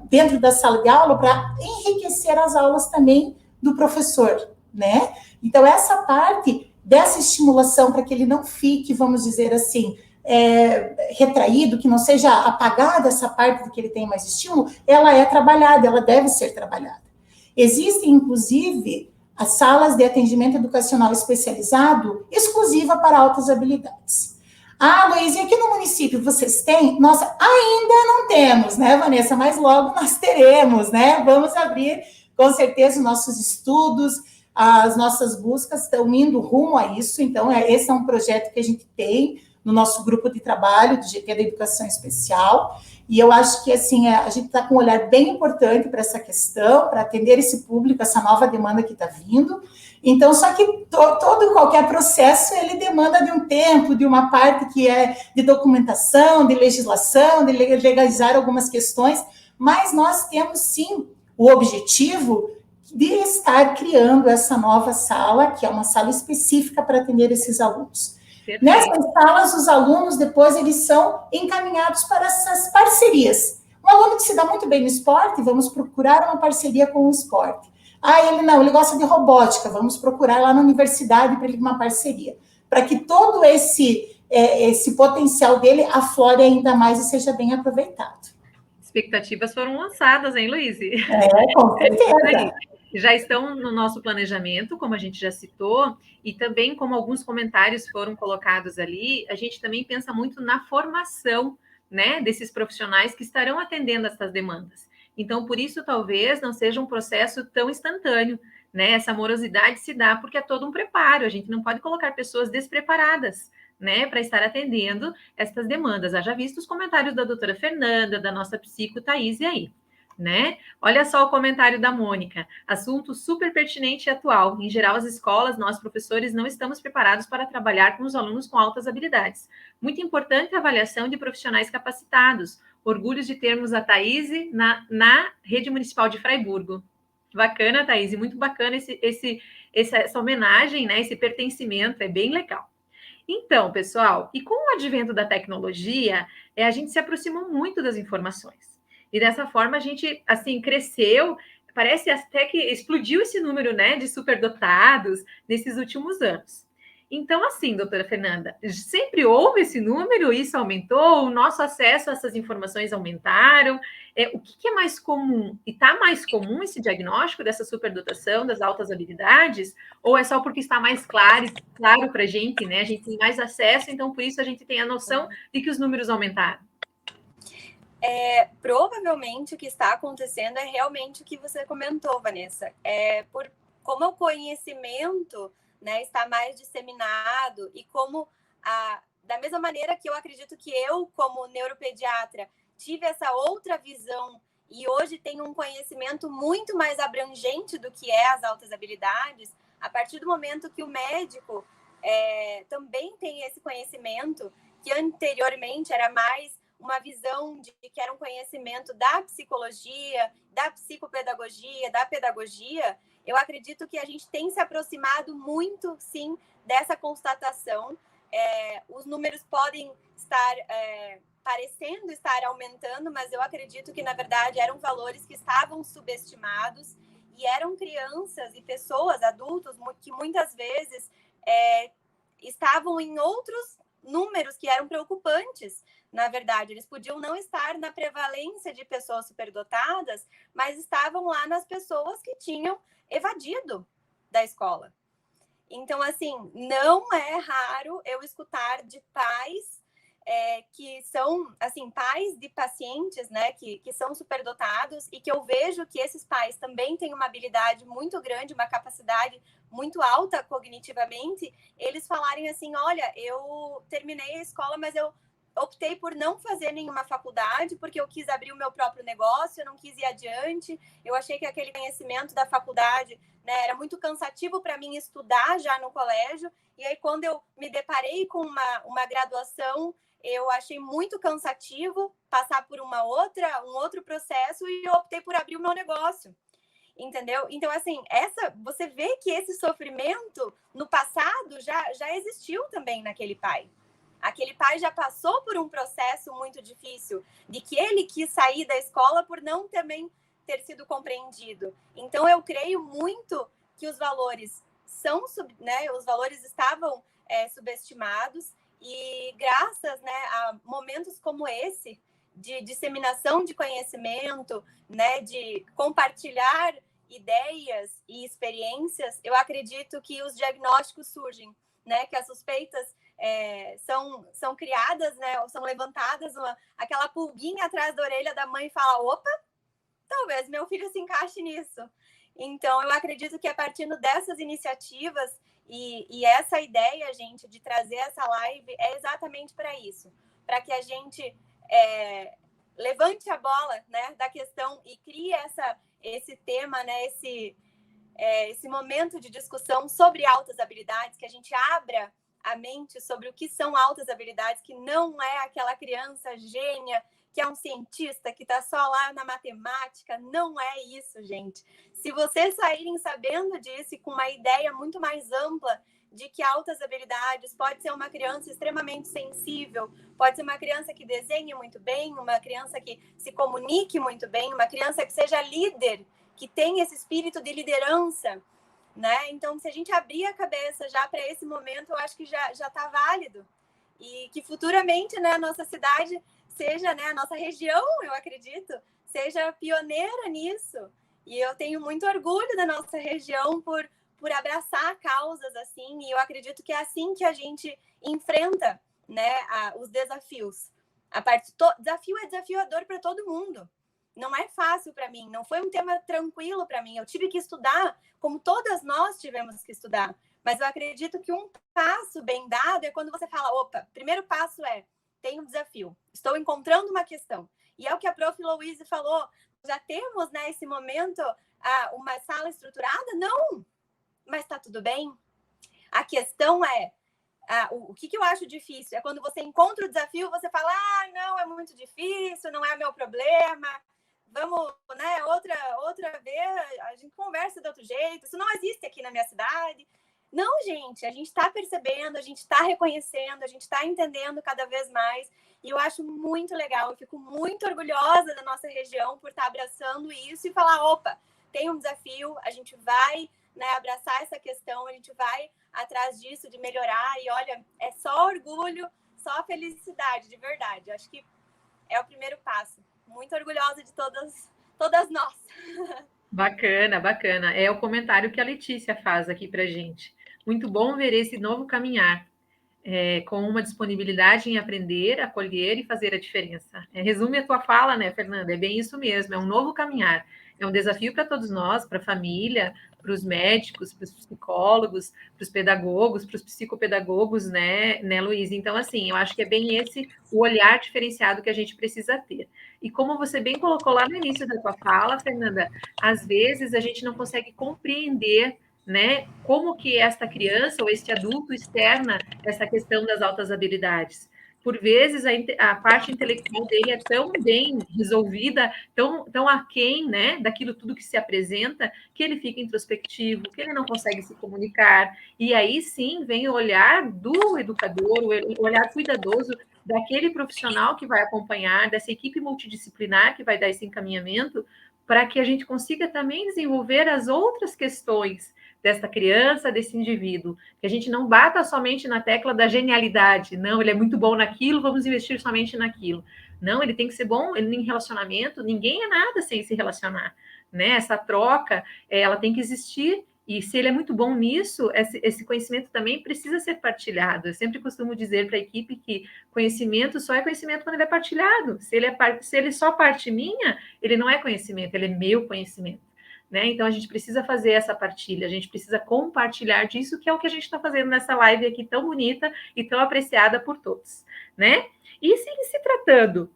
dentro da sala de aula para enriquecer as aulas também do professor, né? Então, essa parte dessa estimulação para que ele não fique, vamos dizer assim, retraído, que não seja apagada essa parte de que ele tem mais estímulo, ela é trabalhada, ela deve ser trabalhada. Existem, inclusive, as salas de atendimento educacional especializado exclusiva para altas habilidades. Ah, Luiz, e aqui no município vocês têm? Nós ainda não temos, né, Vanessa? Mas logo nós teremos, né? Vamos abrir, com certeza, os nossos estudos, as nossas buscas estão indo rumo a isso. Então, esse é um projeto que a gente tem no nosso grupo de trabalho do GT da Educação Especial, e eu acho que, assim, a gente está com um olhar bem importante para essa questão, para atender esse público, essa nova demanda que está vindo. Então, só que todo e qualquer processo, ele demanda de um tempo, de uma parte que é de documentação, de legislação, de legalizar algumas questões, mas nós temos, sim, o objetivo de estar criando essa nova sala, que é uma sala específica para atender esses alunos. Perfeito. Nessas salas, os alunos, depois, eles são encaminhados para essas parcerias. Um aluno que se dá muito bem no esporte, vamos procurar uma parceria com o esporte. Ah, ele gosta de robótica, vamos procurar lá na universidade para ele uma parceria. Para que todo esse potencial dele aflore ainda mais e seja bem aproveitado. Expectativas foram lançadas, hein, Luiz? Com certeza. Já estão no nosso planejamento, como a gente já citou, e também, como alguns comentários foram colocados ali, a gente também pensa muito na formação, né, desses profissionais que estarão atendendo essas demandas. Então, por isso, talvez não seja um processo tão instantâneo, né? Essa morosidade se dá porque é todo um preparo, a gente não pode colocar pessoas despreparadas, né, para estar atendendo estas demandas. Haja visto os comentários da doutora Fernanda, da nossa psico Thaís, e aí? Né? Olha só o comentário da Mônica, assunto super pertinente e atual. Em geral, as escolas, nós professores não estamos preparados para trabalhar com os alunos com altas habilidades. Muito importante a avaliação de profissionais capacitados. Orgulhos de termos a Thaís na Rede Municipal de Fraiburgo. Bacana, Thaís, muito bacana essa homenagem, né? Esse pertencimento, é bem legal. Então, pessoal, e com o advento da tecnologia, a gente se aproximou muito das informações. E dessa forma a gente, assim, cresceu, parece até que explodiu esse número, né, de superdotados nesses últimos anos. Então, assim, doutora Fernanda, sempre houve esse número, isso aumentou, o nosso acesso a essas informações aumentaram. O que é mais comum? E está mais comum esse diagnóstico dessa superdotação, das altas habilidades? Ou é só porque está mais claro para a gente, né? A gente tem mais acesso, então por isso a gente tem a noção de que os números aumentaram. Provavelmente o que está acontecendo é realmente o que você comentou, Vanessa. Como o conhecimento, né, está mais disseminado e como, da mesma maneira que eu acredito que eu, como neuropediatra, tive essa outra visão e hoje tenho um conhecimento muito mais abrangente do que as altas habilidades, a partir do momento que o médico também tem esse conhecimento, que anteriormente era mais uma visão de que era um conhecimento da psicologia, da psicopedagogia, da pedagogia, eu acredito que a gente tem se aproximado muito, sim, dessa constatação. Os números podem estar parecendo estar aumentando, mas eu acredito que, na verdade, eram valores que estavam subestimados e eram crianças e pessoas, adultos, que muitas vezes estavam em outros números que eram preocupantes. Na verdade, eles podiam não estar na prevalência de pessoas superdotadas, mas estavam lá nas pessoas que tinham evadido da escola. Então, assim, não é raro eu escutar de pais que são, assim, pais de pacientes, né, que são superdotados e que eu vejo que esses pais também têm uma habilidade muito grande, uma capacidade muito alta cognitivamente, eles falarem assim, olha, eu terminei a escola, mas eu optei por não fazer nenhuma faculdade, porque eu quis abrir o meu próprio negócio, eu não quis ir adiante, eu achei que aquele conhecimento da faculdade, né, era muito cansativo para mim estudar já no colégio, e aí quando eu me deparei com uma graduação, eu achei muito cansativo passar por um outro processo, e eu optei por abrir o meu negócio. Entendeu? Então, assim, você vê que esse sofrimento no passado já existiu também naquele pai. Aquele pai já passou por um processo muito difícil, de que ele quis sair da escola por não também ter sido compreendido. Então, eu creio muito que os valores os valores estavam subestimados, e graças, né, a momentos como esse, de disseminação de conhecimento, né, de compartilhar ideias e experiências, eu acredito que os diagnósticos surgem, né, que as suspeitas são criadas, né, ou são levantadas, aquela pulguinha atrás da orelha da mãe fala, opa, talvez meu filho se encaixe nisso. Então, eu acredito que a partir dessas iniciativas e essa ideia, gente, de trazer essa live é exatamente para isso, para que a gente levante a bola, né, da questão e crie esse tema, né, esse momento de discussão sobre altas habilidades, que a gente abra a mente sobre o que são altas habilidades, que não é aquela criança gênia, que é um cientista, que está só lá na matemática. Não é isso, gente. Se vocês saírem sabendo disso e com uma ideia muito mais ampla de que altas habilidades pode ser uma criança extremamente sensível, pode ser uma criança que desenhe muito bem, uma criança que se comunique muito bem, uma criança que seja líder, que tenha esse espírito de liderança, né? Então, se a gente abrir a cabeça já para esse momento, eu acho que já está válido. E que futuramente, né, a nossa cidade seja, né, a nossa região, eu acredito, seja pioneira nisso. E eu tenho muito orgulho da nossa região por abraçar causas assim, e eu acredito que é assim que a gente enfrenta, né, os desafios. Desafio é desafiador para todo mundo. Não é fácil para mim, não foi um tema tranquilo para mim. Eu tive que estudar, como todas nós tivemos que estudar. Mas eu acredito que um passo bem dado é quando você fala, opa, primeiro passo tem um desafio, estou encontrando uma questão. E é o que a prof. Louise falou, já temos, né, esse momento, uma sala estruturada? Não, mas está tudo bem. A questão o que eu acho difícil é quando você encontra o desafio, você fala, não, é muito difícil, não é meu problema, vamos, né, outra vez, a gente conversa de outro jeito, isso não existe aqui na minha cidade. Não, gente, a gente está percebendo, a gente está reconhecendo, a gente está entendendo cada vez mais, e eu acho muito legal, eu fico muito orgulhosa da nossa região por estar abraçando isso e falar, opa, tem um desafio, a gente vai, né, abraçar essa questão, a gente vai atrás disso, de melhorar, e olha, é só orgulho, só felicidade, de verdade. Acho que é o primeiro passo. Muito orgulhosa de todas nós. Bacana, bacana. É o comentário que a Letícia faz aqui para gente. Muito bom ver esse novo caminhar, com uma disponibilidade em aprender, acolher e fazer a diferença. Resume a tua fala, né, Fernanda? É bem isso mesmo, é um novo caminhar. É um desafio para todos nós, para a família, para os médicos, para os psicólogos, para os pedagogos, para os psicopedagogos, né, Luiz? Então, assim, eu acho que é bem esse o olhar diferenciado que a gente precisa ter. E como você bem colocou lá no início da tua fala, Fernanda, às vezes a gente não consegue compreender, né, como que esta criança ou este adulto externa essa questão das altas habilidades. Por vezes, a parte intelectual dele é tão bem resolvida, tão aquém, né, daquilo tudo que se apresenta, que ele fica introspectivo, que ele não consegue se comunicar. E aí, sim, vem o olhar do educador, o olhar cuidadoso daquele profissional que vai acompanhar, dessa equipe multidisciplinar que vai dar esse encaminhamento, para que a gente consiga também desenvolver as outras questões dessa criança, desse indivíduo, que a gente não bata somente na tecla da genialidade, não, ele é muito bom naquilo, vamos investir somente naquilo. Não, ele tem que ser bom em relacionamento, ninguém é nada sem se relacionar, né? Essa troca, ela tem que existir, e se ele é muito bom nisso, esse conhecimento também precisa ser partilhado. Eu sempre costumo dizer para a equipe que conhecimento só é conhecimento quando ele é partilhado. Se ele só parte minha, ele não é conhecimento, ele é meu conhecimento. Né? Então, a gente precisa fazer essa partilha, a gente precisa compartilhar disso, que é o que a gente está fazendo nessa live aqui tão bonita e tão apreciada por todos, né? E se tratando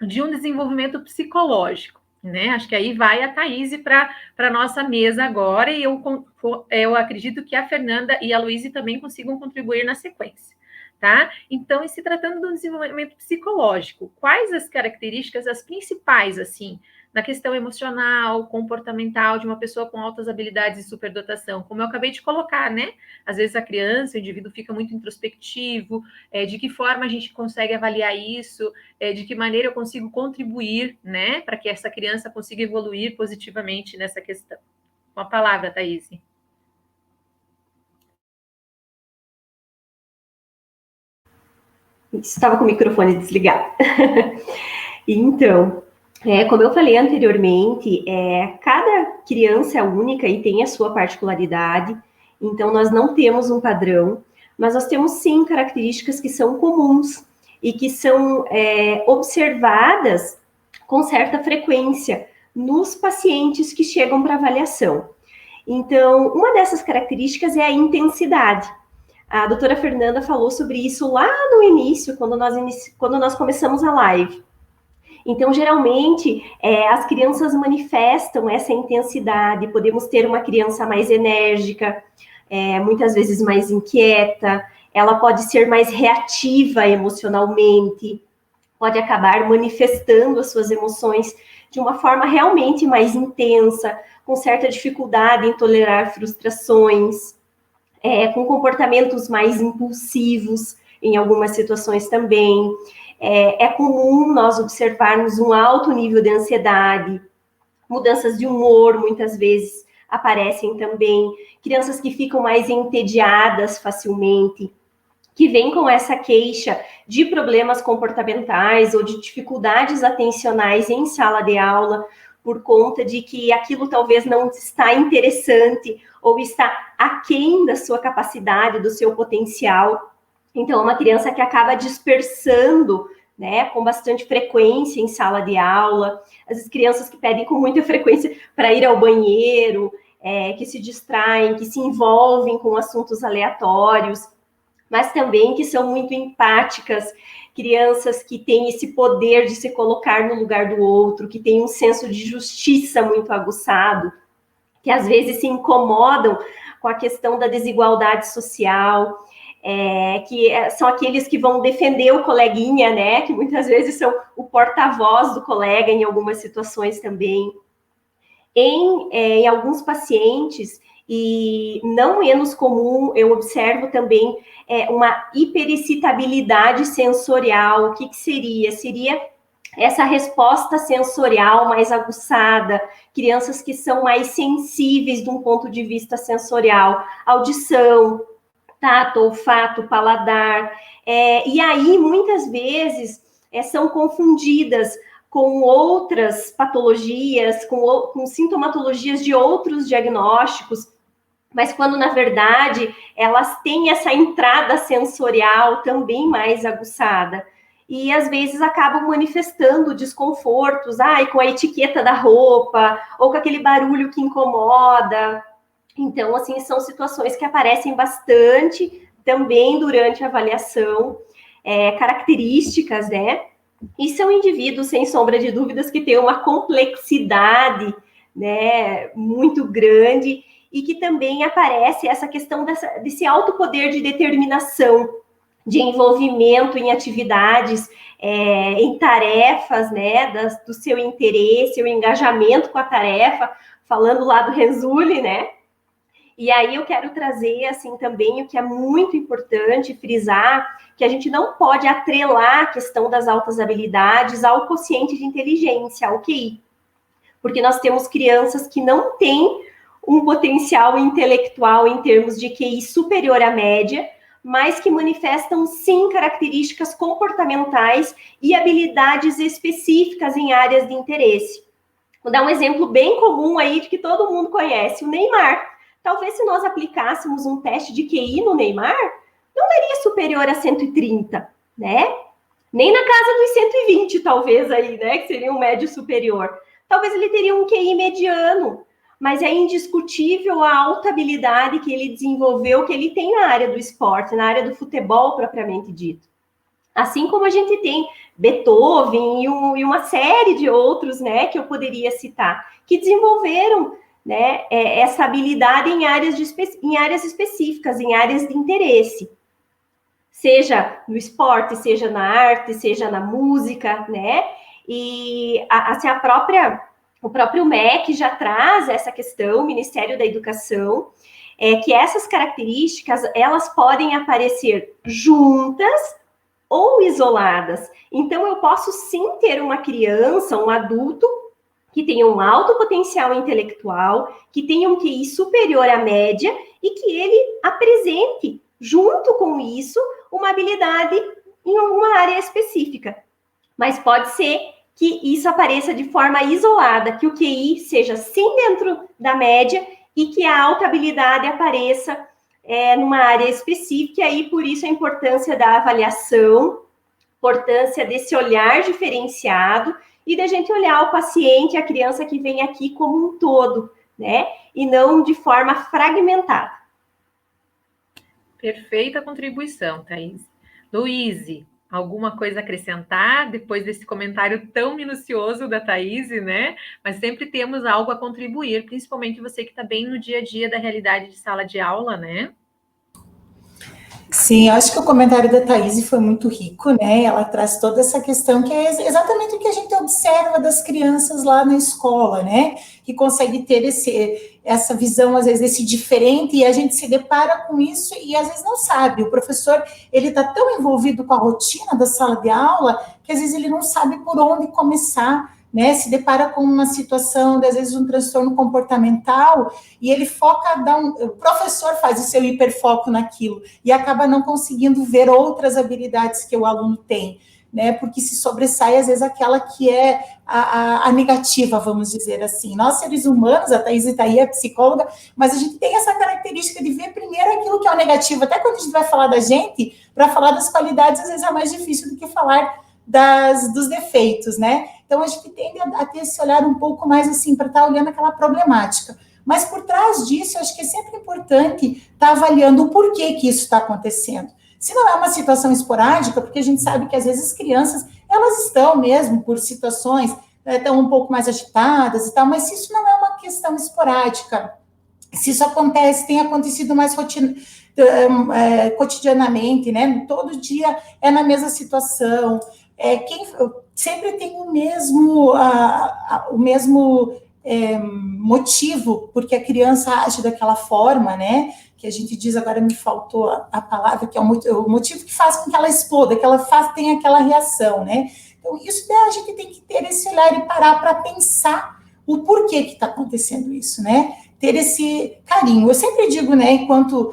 de um desenvolvimento psicológico, né? Acho que aí vai a Thaís para a nossa mesa agora, e eu acredito que a Fernanda e a Luísa também consigam contribuir na sequência. Tá? Então, e se tratando de um desenvolvimento psicológico, quais as características, as principais, assim, na questão emocional, comportamental de uma pessoa com altas habilidades e superdotação? Como eu acabei de colocar, né? Às vezes a criança, o indivíduo fica muito introspectivo, de que forma a gente consegue avaliar isso, de que maneira eu consigo contribuir, né, para que essa criança consiga evoluir positivamente nessa questão. Com a palavra, Thaís. Estava com o microfone desligado. Então, como eu falei anteriormente, cada criança é única e tem a sua particularidade, então nós não temos um padrão, mas nós temos sim características que são comuns e que são observadas com certa frequência nos pacientes que chegam para avaliação. Então, uma dessas características é a intensidade. A doutora Fernanda falou sobre isso lá no início, quando nós começamos a live. Então, geralmente, as crianças manifestam essa intensidade. Podemos ter uma criança mais enérgica, muitas vezes mais inquieta, ela pode ser mais reativa emocionalmente, pode acabar manifestando as suas emoções de uma forma realmente mais intensa, com certa dificuldade em tolerar frustrações, com comportamentos mais impulsivos em algumas situações também. É comum nós observarmos um alto nível de ansiedade, mudanças de humor muitas vezes aparecem também, crianças que ficam mais entediadas facilmente, que vêm com essa queixa de problemas comportamentais ou de dificuldades atencionais em sala de aula, por conta de que aquilo talvez não está interessante ou está aquém da sua capacidade, do seu potencial. Então, é uma criança que acaba dispersando, né, com bastante frequência em sala de aula. As crianças que pedem com muita frequência para ir ao banheiro, que se distraem, que se envolvem com assuntos aleatórios, mas também que são muito empáticas, crianças que têm esse poder de se colocar no lugar do outro, que têm um senso de justiça muito aguçado, que às vezes se incomodam com a questão da desigualdade social, que são aqueles que vão defender o coleguinha, né, que muitas vezes são o porta-voz do colega em algumas situações também. Em alguns pacientes, e não menos comum, eu observo também uma hiperexcitabilidade sensorial. O que seria? Seria essa resposta sensorial mais aguçada, crianças que são mais sensíveis de um ponto de vista sensorial, audição, tato, olfato, paladar, e aí, muitas vezes, são confundidas com outras patologias, com sintomatologias de outros diagnósticos, mas quando, na verdade, elas têm essa entrada sensorial também mais aguçada. E, às vezes, acabam manifestando desconfortos, com a etiqueta da roupa, ou com aquele barulho que incomoda. Então, assim, são situações que aparecem bastante também durante a avaliação, características, né? E são indivíduos, sem sombra de dúvidas, que têm uma complexidade, né, muito grande, e que também aparece essa questão desse alto poder de determinação, de envolvimento em atividades, em tarefas, né, do seu interesse, o engajamento com a tarefa, falando lá do Renzulli, né? E aí eu quero trazer, assim, também o que é muito importante frisar, que a gente não pode atrelar a questão das altas habilidades ao quociente de inteligência, ao QI. Porque nós temos crianças que não têm um potencial intelectual em termos de QI superior à média, mas que manifestam, sim, características comportamentais e habilidades específicas em áreas de interesse. Vou dar um exemplo bem comum aí, de que todo mundo conhece, o Neymar. Talvez se nós aplicássemos um teste de QI no Neymar, não daria superior a 130, né? Nem na casa dos 120, talvez, aí, né? Que seria um médio superior. Talvez ele teria um QI mediano, mas é indiscutível a alta habilidade que ele desenvolveu, que ele tem na área do esporte, na área do futebol propriamente dito. Assim como a gente tem Beethoven e uma série de outros, né, que eu poderia citar, que desenvolveram, né, essa habilidade em áreas específicas, em áreas de interesse. Seja no esporte, seja na arte, seja na música, né? E assim, o próprio MEC já traz essa questão, o Ministério da Educação, que essas características, elas podem aparecer juntas ou isoladas. Então, eu posso sim ter uma criança, um adulto, que tenha um alto potencial intelectual, que tenha um QI superior à média e que ele apresente, junto com isso, uma habilidade em alguma área específica. Mas pode ser que isso apareça de forma isolada, que o QI seja sim dentro da média e que a alta habilidade apareça numa área específica, e por isso a importância da avaliação, importância desse olhar diferenciado e da gente olhar o paciente, a criança que vem aqui como um todo, né? E não de forma fragmentada. Perfeita contribuição, Thaís. Luíse, alguma coisa a acrescentar depois desse comentário tão minucioso da Thaís, né? Mas sempre temos algo a contribuir, principalmente você que está bem no dia a dia da realidade de sala de aula, né? Sim, eu acho que o comentário da Thaís foi muito rico, né? Ela traz toda essa questão que é exatamente o que a gente observa das crianças lá na escola, né? Que consegue ter essa visão, às vezes, esse diferente, e a gente se depara com isso e às vezes não sabe. O professor, ele está tão envolvido com a rotina da sala de aula que às vezes ele não sabe por onde começar, né, se depara com uma situação, às vezes um transtorno comportamental, e ele foca, o professor faz o seu hiperfoco naquilo, e acaba não conseguindo ver outras habilidades que o aluno tem, né, porque se sobressai, às vezes, aquela que é a negativa, vamos dizer assim. Nós, seres humanos, a Thaís está aí, é psicóloga, mas a gente tem essa característica de ver primeiro aquilo que é o negativo, até quando a gente vai falar da gente, para falar das qualidades, às vezes é mais difícil do que falar dos defeitos, né? Então, a gente tende a ter esse olhar um pouco mais assim, para estar olhando aquela problemática. Mas, por trás disso, eu acho que é sempre importante estar avaliando o porquê que isso está acontecendo. Se não é uma situação esporádica, porque a gente sabe que, às vezes, as crianças, elas estão mesmo por situações, estão um pouco mais agitadas e tal, mas se isso não é uma questão esporádica, se isso acontece, tem acontecido mais cotidianamente, né? Todo dia é na mesma situação, quem sempre tem o mesmo motivo porque a criança age daquela forma, né? Que a gente diz, agora me faltou a palavra, que é o motivo que faz com que ela exploda, que ela tenha aquela reação, né? Então, isso daí a gente tem que ter esse olhar e parar para pensar o porquê que está acontecendo isso, né? Ter esse carinho. Eu sempre digo, né, enquanto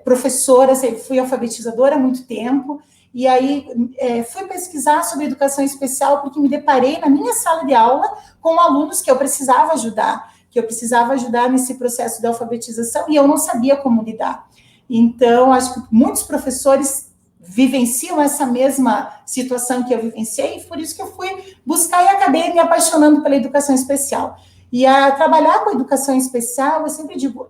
professora, fui alfabetizadora há muito tempo, e aí fui pesquisar sobre educação especial porque me deparei na minha sala de aula com alunos que eu precisava ajudar nesse processo de alfabetização, e eu não sabia como lidar. Então, acho que muitos professores vivenciam essa mesma situação que eu vivenciei, e por isso que eu fui buscar e acabei me apaixonando pela educação especial. E a trabalhar com a educação especial, eu sempre digo,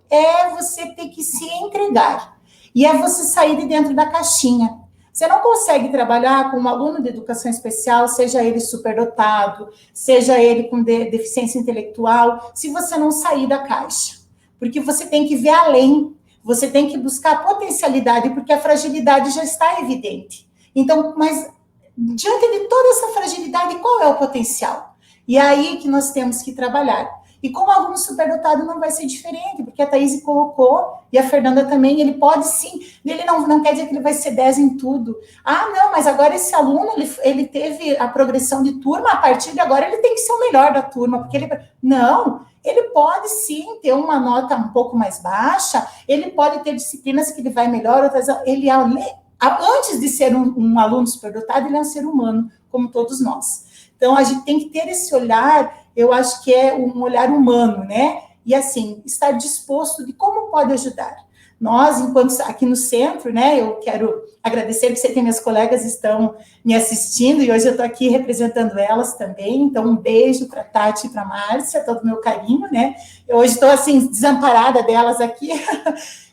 você ter que se entregar, e você sair de dentro da caixinha. Você não consegue trabalhar com um aluno de educação especial, seja ele superdotado, seja ele com deficiência intelectual, se você não sair da caixa. Porque você tem que ver além, você tem que buscar potencialidade, porque a fragilidade já está evidente. Então, mas diante de toda essa fragilidade, qual é o potencial? E é aí que nós temos que trabalhar. E como aluno superdotado não vai ser diferente, porque a Thaís colocou, e a Fernanda também, ele pode sim, ele não quer dizer que ele vai ser 10 em tudo. Ah, não, mas agora esse aluno, ele teve a progressão de turma, a partir de agora ele tem que ser o melhor da turma, porque ele... Não, ele pode sim ter uma nota um pouco mais baixa, ele pode ter disciplinas que ele vai melhor, outras... Ele, antes de ser um aluno superdotado, ele é um ser humano, como todos nós. Então, a gente tem que ter esse olhar, eu acho que é um olhar humano, né? E, assim, estar disposto de como pode ajudar. Nós, enquanto aqui no centro, né, eu quero agradecer, porque sei que minhas colegas estão me assistindo, e hoje eu estou aqui representando elas também, então um beijo para a Tati e para a Márcia, todo o meu carinho, né? Eu hoje estou, assim, desamparada delas aqui,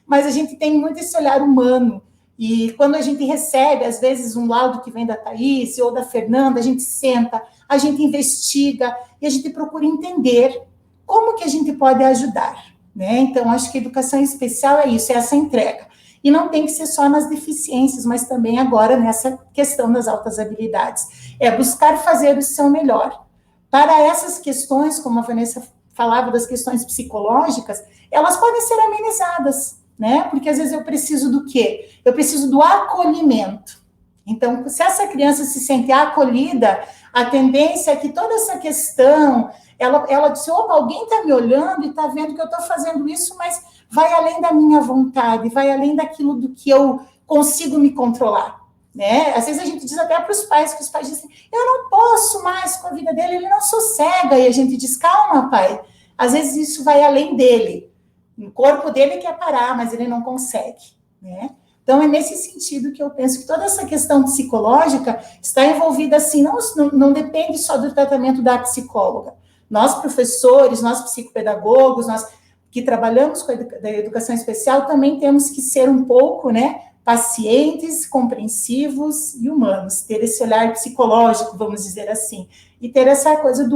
mas a gente tem muito esse olhar humano. E quando a gente recebe, às vezes, um laudo que vem da Thaís ou da Fernanda, a gente senta, a gente investiga e a gente procura entender como que a gente pode ajudar, né? Então, acho que a educação especial é isso, é essa entrega. E não tem que ser só nas deficiências, mas também agora nessa questão das altas habilidades. É buscar fazer o seu melhor. Para essas questões, como a Vanessa falava das questões psicológicas, elas podem ser amenizadas, né? Porque às vezes eu preciso do quê? Eu preciso do acolhimento. Então, se essa criança se sente acolhida, a tendência é que toda essa questão, ela diz, opa, alguém está me olhando e está vendo que eu estou fazendo isso, mas vai além da minha vontade, vai além daquilo do que eu consigo me controlar, né? Às vezes a gente diz até para os pais, que os pais dizem, eu não posso mais com a vida dele, ele não sossega, e a gente diz, calma, pai, às vezes isso vai além dele. O corpo dele quer parar, mas ele não consegue, né? Então, é nesse sentido que eu penso que toda essa questão psicológica está envolvida, assim, não depende só do tratamento da psicóloga. Nós, professores, nós, psicopedagogos, nós que trabalhamos com a educação especial, também temos que ser um pouco, né, pacientes, compreensivos e humanos, ter esse olhar psicológico, vamos dizer assim, e ter essa coisa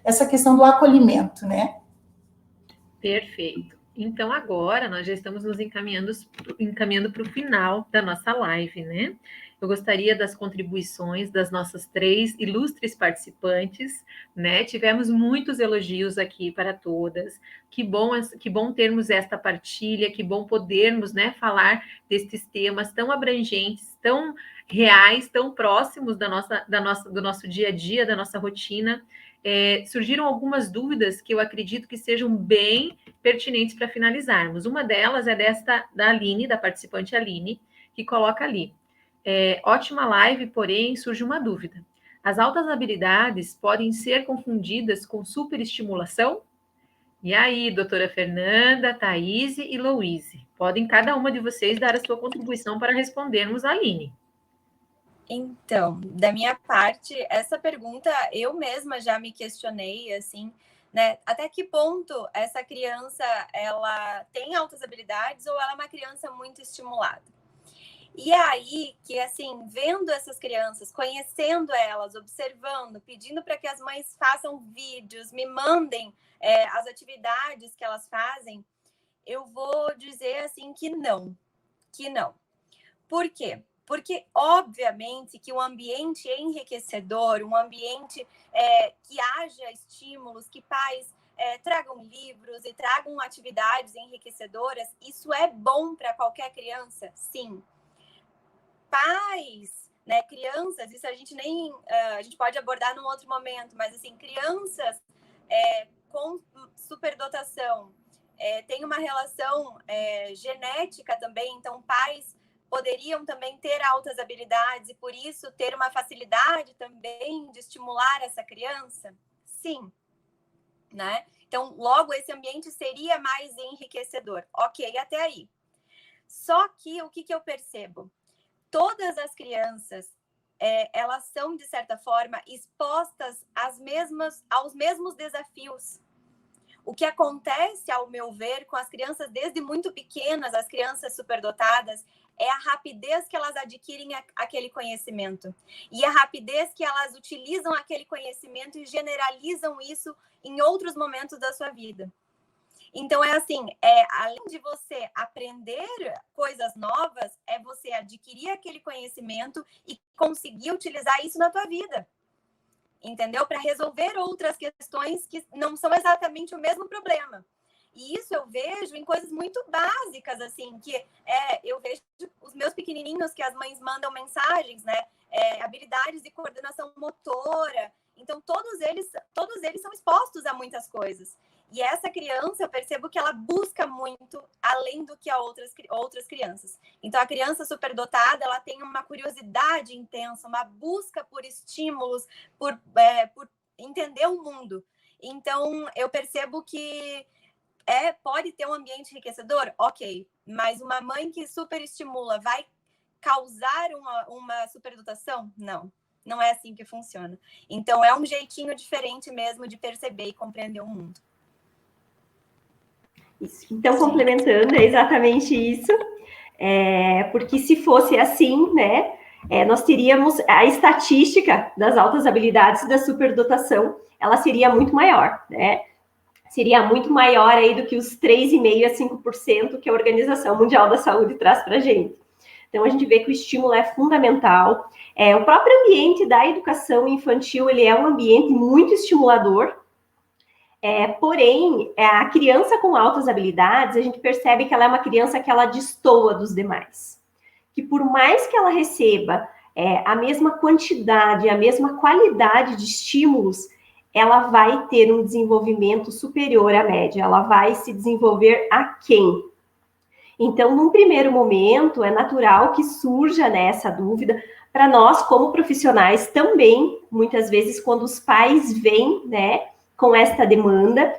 essa questão do acolhimento, né? Perfeito. Então, agora, nós já estamos nos encaminhando para o final da nossa live, né? Eu gostaria das contribuições das nossas 3 ilustres participantes, né? Tivemos muitos elogios aqui para todas. Que bom termos esta partilha, que bom podermos, né, falar destes temas tão abrangentes, tão reais, tão próximos do nosso dia a dia, da nossa rotina. Surgiram algumas dúvidas que eu acredito que sejam bem pertinentes para finalizarmos. Uma delas é da Aline, da participante Aline, que coloca ali. Ótima live, porém, surge uma dúvida. As altas habilidades podem ser confundidas com superestimulação? E aí, doutora Fernanda, Thaís e Louise, podem cada uma de vocês dar a sua contribuição para respondermos a Aline. Então, da minha parte, essa pergunta eu mesma já me questionei, assim, né? Até que ponto essa criança, ela tem altas habilidades ou ela é uma criança muito estimulada? E aí que, assim, vendo essas crianças, conhecendo elas, observando, pedindo para que as mães façam vídeos, me mandem as atividades que elas fazem, eu vou dizer, assim, que não. Por quê? Porque, obviamente, que um ambiente enriquecedor, um ambiente que haja estímulos, que pais tragam livros e tragam atividades enriquecedoras, isso é bom para qualquer criança? Sim. Pais né? Crianças, isso a gente a gente pode abordar num outro momento, mas assim, crianças com superdotação tem uma relação genética também, então pais poderiam também ter altas habilidades e por isso ter uma facilidade também de estimular essa criança? Sim, né? Então, logo, esse ambiente seria mais enriquecedor. Ok, até aí. Só que, o que eu percebo? Todas as crianças, elas são, de certa forma, expostas aos mesmos desafios. O que acontece, ao meu ver, com as crianças desde muito pequenas, as crianças superdotadas, é a rapidez que elas adquirem aquele conhecimento. E a rapidez que elas utilizam aquele conhecimento e generalizam isso em outros momentos da sua vida. Então, além de você aprender coisas novas, é você adquirir aquele conhecimento e conseguir utilizar isso na tua vida. Entendeu? Para resolver outras questões que não são exatamente o mesmo problema. E isso eu vejo em coisas muito básicas, assim, que eu vejo os meus pequenininhos que as mães mandam mensagens, né? Habilidades de coordenação motora. Então, todos eles são expostos a muitas coisas. E essa criança, eu percebo que ela busca muito além do que outras crianças. Então, a criança superdotada, ela tem uma curiosidade intensa, uma busca por estímulos, por entender o mundo. Então, eu percebo que pode ter um ambiente enriquecedor? Ok. Mas uma mãe que superestimula vai causar uma superdotação? Não. Não é assim que funciona. Então, é um jeitinho diferente mesmo de perceber e compreender o mundo. Isso. Então, complementando, é exatamente isso. Porque se fosse assim, né, nós teríamos a estatística das altas habilidades da superdotação, ela seria muito maior, né? Seria muito maior aí do que os 3,5% a 5% que a Organização Mundial da Saúde traz para a gente. Então, a gente vê que o estímulo é fundamental. O próprio ambiente da educação infantil, ele é um ambiente muito estimulador. Porém, a criança com altas habilidades, a gente percebe que ela é uma criança que ela destoa dos demais. Que por mais que ela receba a mesma quantidade, a mesma qualidade de estímulos, ela vai ter um desenvolvimento superior à média, ela vai se desenvolver aquém. Então, num primeiro momento, é natural que surja essa dúvida para nós, como profissionais, também, muitas vezes, quando os pais vêm, né, com esta demanda,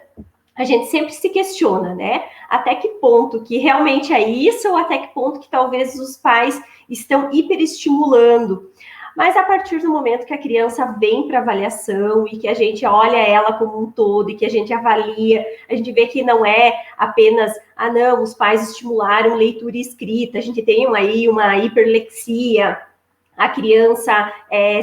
a gente sempre se questiona, né? Até que ponto que realmente é isso, ou até que ponto que talvez os pais estão hiperestimulando. Mas a partir do momento que a criança vem para avaliação e que a gente olha ela como um todo e que a gente avalia, a gente vê que não é apenas, não, os pais estimularam leitura e escrita, a gente tem aí uma hiperlexia, a criança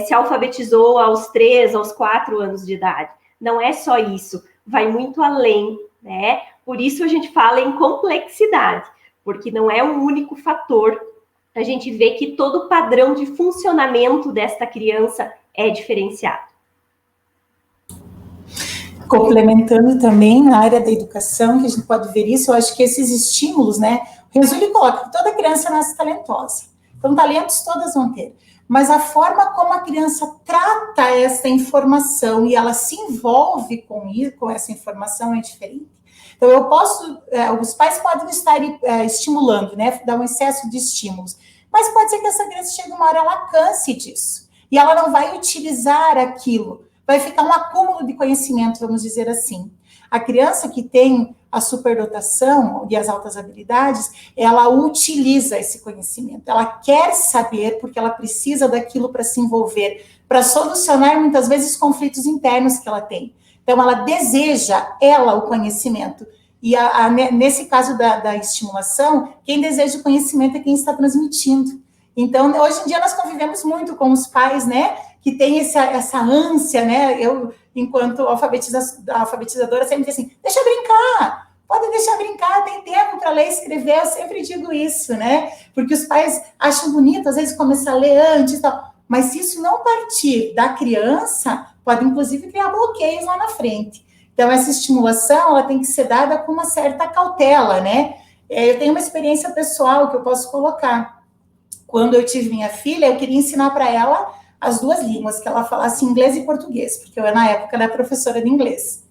se alfabetizou aos 3, aos 4 anos de idade. Não é só isso, vai muito além, né? Por isso a gente fala em complexidade, porque não é um único fator. A gente vê que todo o padrão de funcionamento desta criança é diferenciado. Complementando também na área da educação, que a gente pode ver isso, eu acho que esses estímulos, né? O Renzulli coloca que toda criança nasce talentosa. Então, talentos todas vão ter. Mas a forma como a criança trata essa informação e ela se envolve com essa informação é diferente. Então, os pais podem estar estimulando, né? Dar um excesso de estímulos. Mas pode ser que essa criança chegue uma hora, ela canse disso. E ela não vai utilizar aquilo. Vai ficar um acúmulo de conhecimento, vamos dizer assim. A criança que tem a superdotação e as altas habilidades, ela utiliza esse conhecimento. Ela quer saber porque ela precisa daquilo para se envolver, para solucionar muitas vezes conflitos internos que ela tem. Então, ela deseja, o conhecimento. E nesse caso da estimulação, quem deseja o conhecimento é quem está transmitindo. Então, hoje em dia, nós convivemos muito com os pais, né, que tem essa ânsia, né, eu, enquanto alfabetizadora, sempre digo assim, deixa brincar, pode deixar brincar, tem tempo para ler e escrever, eu sempre digo isso, né, porque os pais acham bonito, às vezes, começar a ler antes e tal, mas se isso não partir da criança, pode, inclusive, criar bloqueios lá na frente. Então, essa estimulação, ela tem que ser dada com uma certa cautela, né, eu tenho uma experiência pessoal que eu posso colocar. quando eu tive minha filha, eu queria ensinar para ela as 2 línguas, que ela falasse inglês e português, porque eu, na época, era professora de inglês.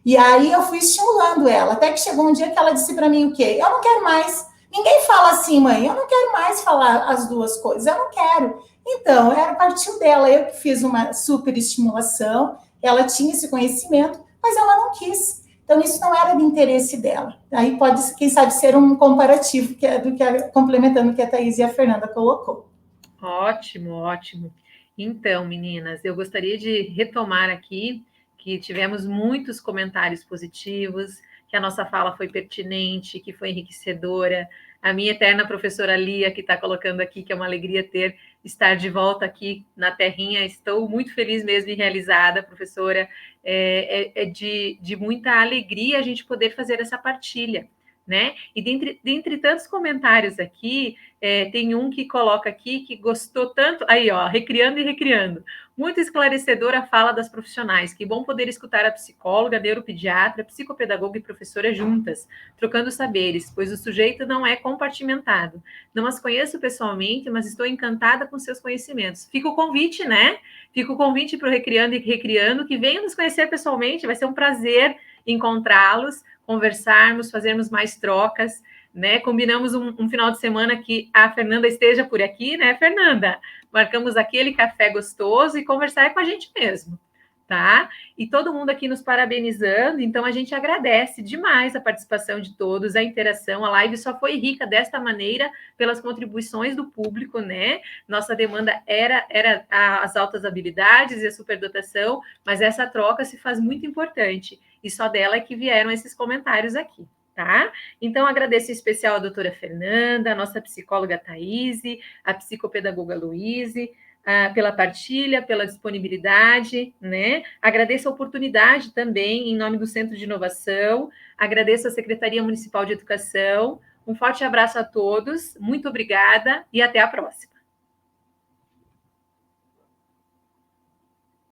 E aí eu fui estimulando ela, até que chegou um dia que ela disse para mim o quê? Eu não quero mais. Ninguém fala assim, mãe, eu não quero mais falar as 2 coisas, eu não quero. Então, era partiu dela, eu que fiz uma super estimulação, ela tinha esse conhecimento, mas ela não quis. Então, isso não era de interesse dela. Aí pode, quem sabe, ser um comparativo complementando o que a Thaís e a Fernanda colocou. Ótimo, ótimo. Então, meninas, eu gostaria de retomar aqui que tivemos muitos comentários positivos, que a nossa fala foi pertinente, que foi enriquecedora. A minha eterna professora Lia, que está colocando aqui, que é uma alegria estar de volta aqui na terrinha. Estou muito feliz mesmo e realizada, professora. É de muita alegria a gente poder fazer essa partilha, né? E dentre tantos comentários aqui, tem um que coloca aqui que gostou tanto, aí ó, recriando e recriando, muito esclarecedora a fala das profissionais, que bom poder escutar a psicóloga, neuropediatra, psicopedagoga e professora juntas, trocando saberes, pois o sujeito não é compartimentado. Não as conheço pessoalmente, mas estou encantada com seus conhecimentos. Fica o convite, né? Fica o convite para o Recriando e Recriando, que venham nos conhecer pessoalmente, vai ser um prazer encontrá-los, conversarmos, fazermos mais trocas, né? Combinamos um final de semana que a Fernanda esteja por aqui, né, Fernanda? Marcamos aquele café gostoso e conversar com a gente mesmo, tá? E todo mundo aqui nos parabenizando, então a gente agradece demais a participação de todos, a interação, a live só foi rica desta maneira pelas contribuições do público, né? Nossa demanda era as altas habilidades e a superdotação, mas essa troca se faz muito importante, e só dela é que vieram esses comentários aqui. Tá? Então, agradeço em especial a doutora Fernanda, a nossa psicóloga Thaís, a psicopedagoga Luíse, pela partilha, pela disponibilidade, né? Agradeço a oportunidade também, em nome do Centro de Inovação, agradeço à Secretaria Municipal de Educação, um forte abraço a todos, muito obrigada e até a próxima.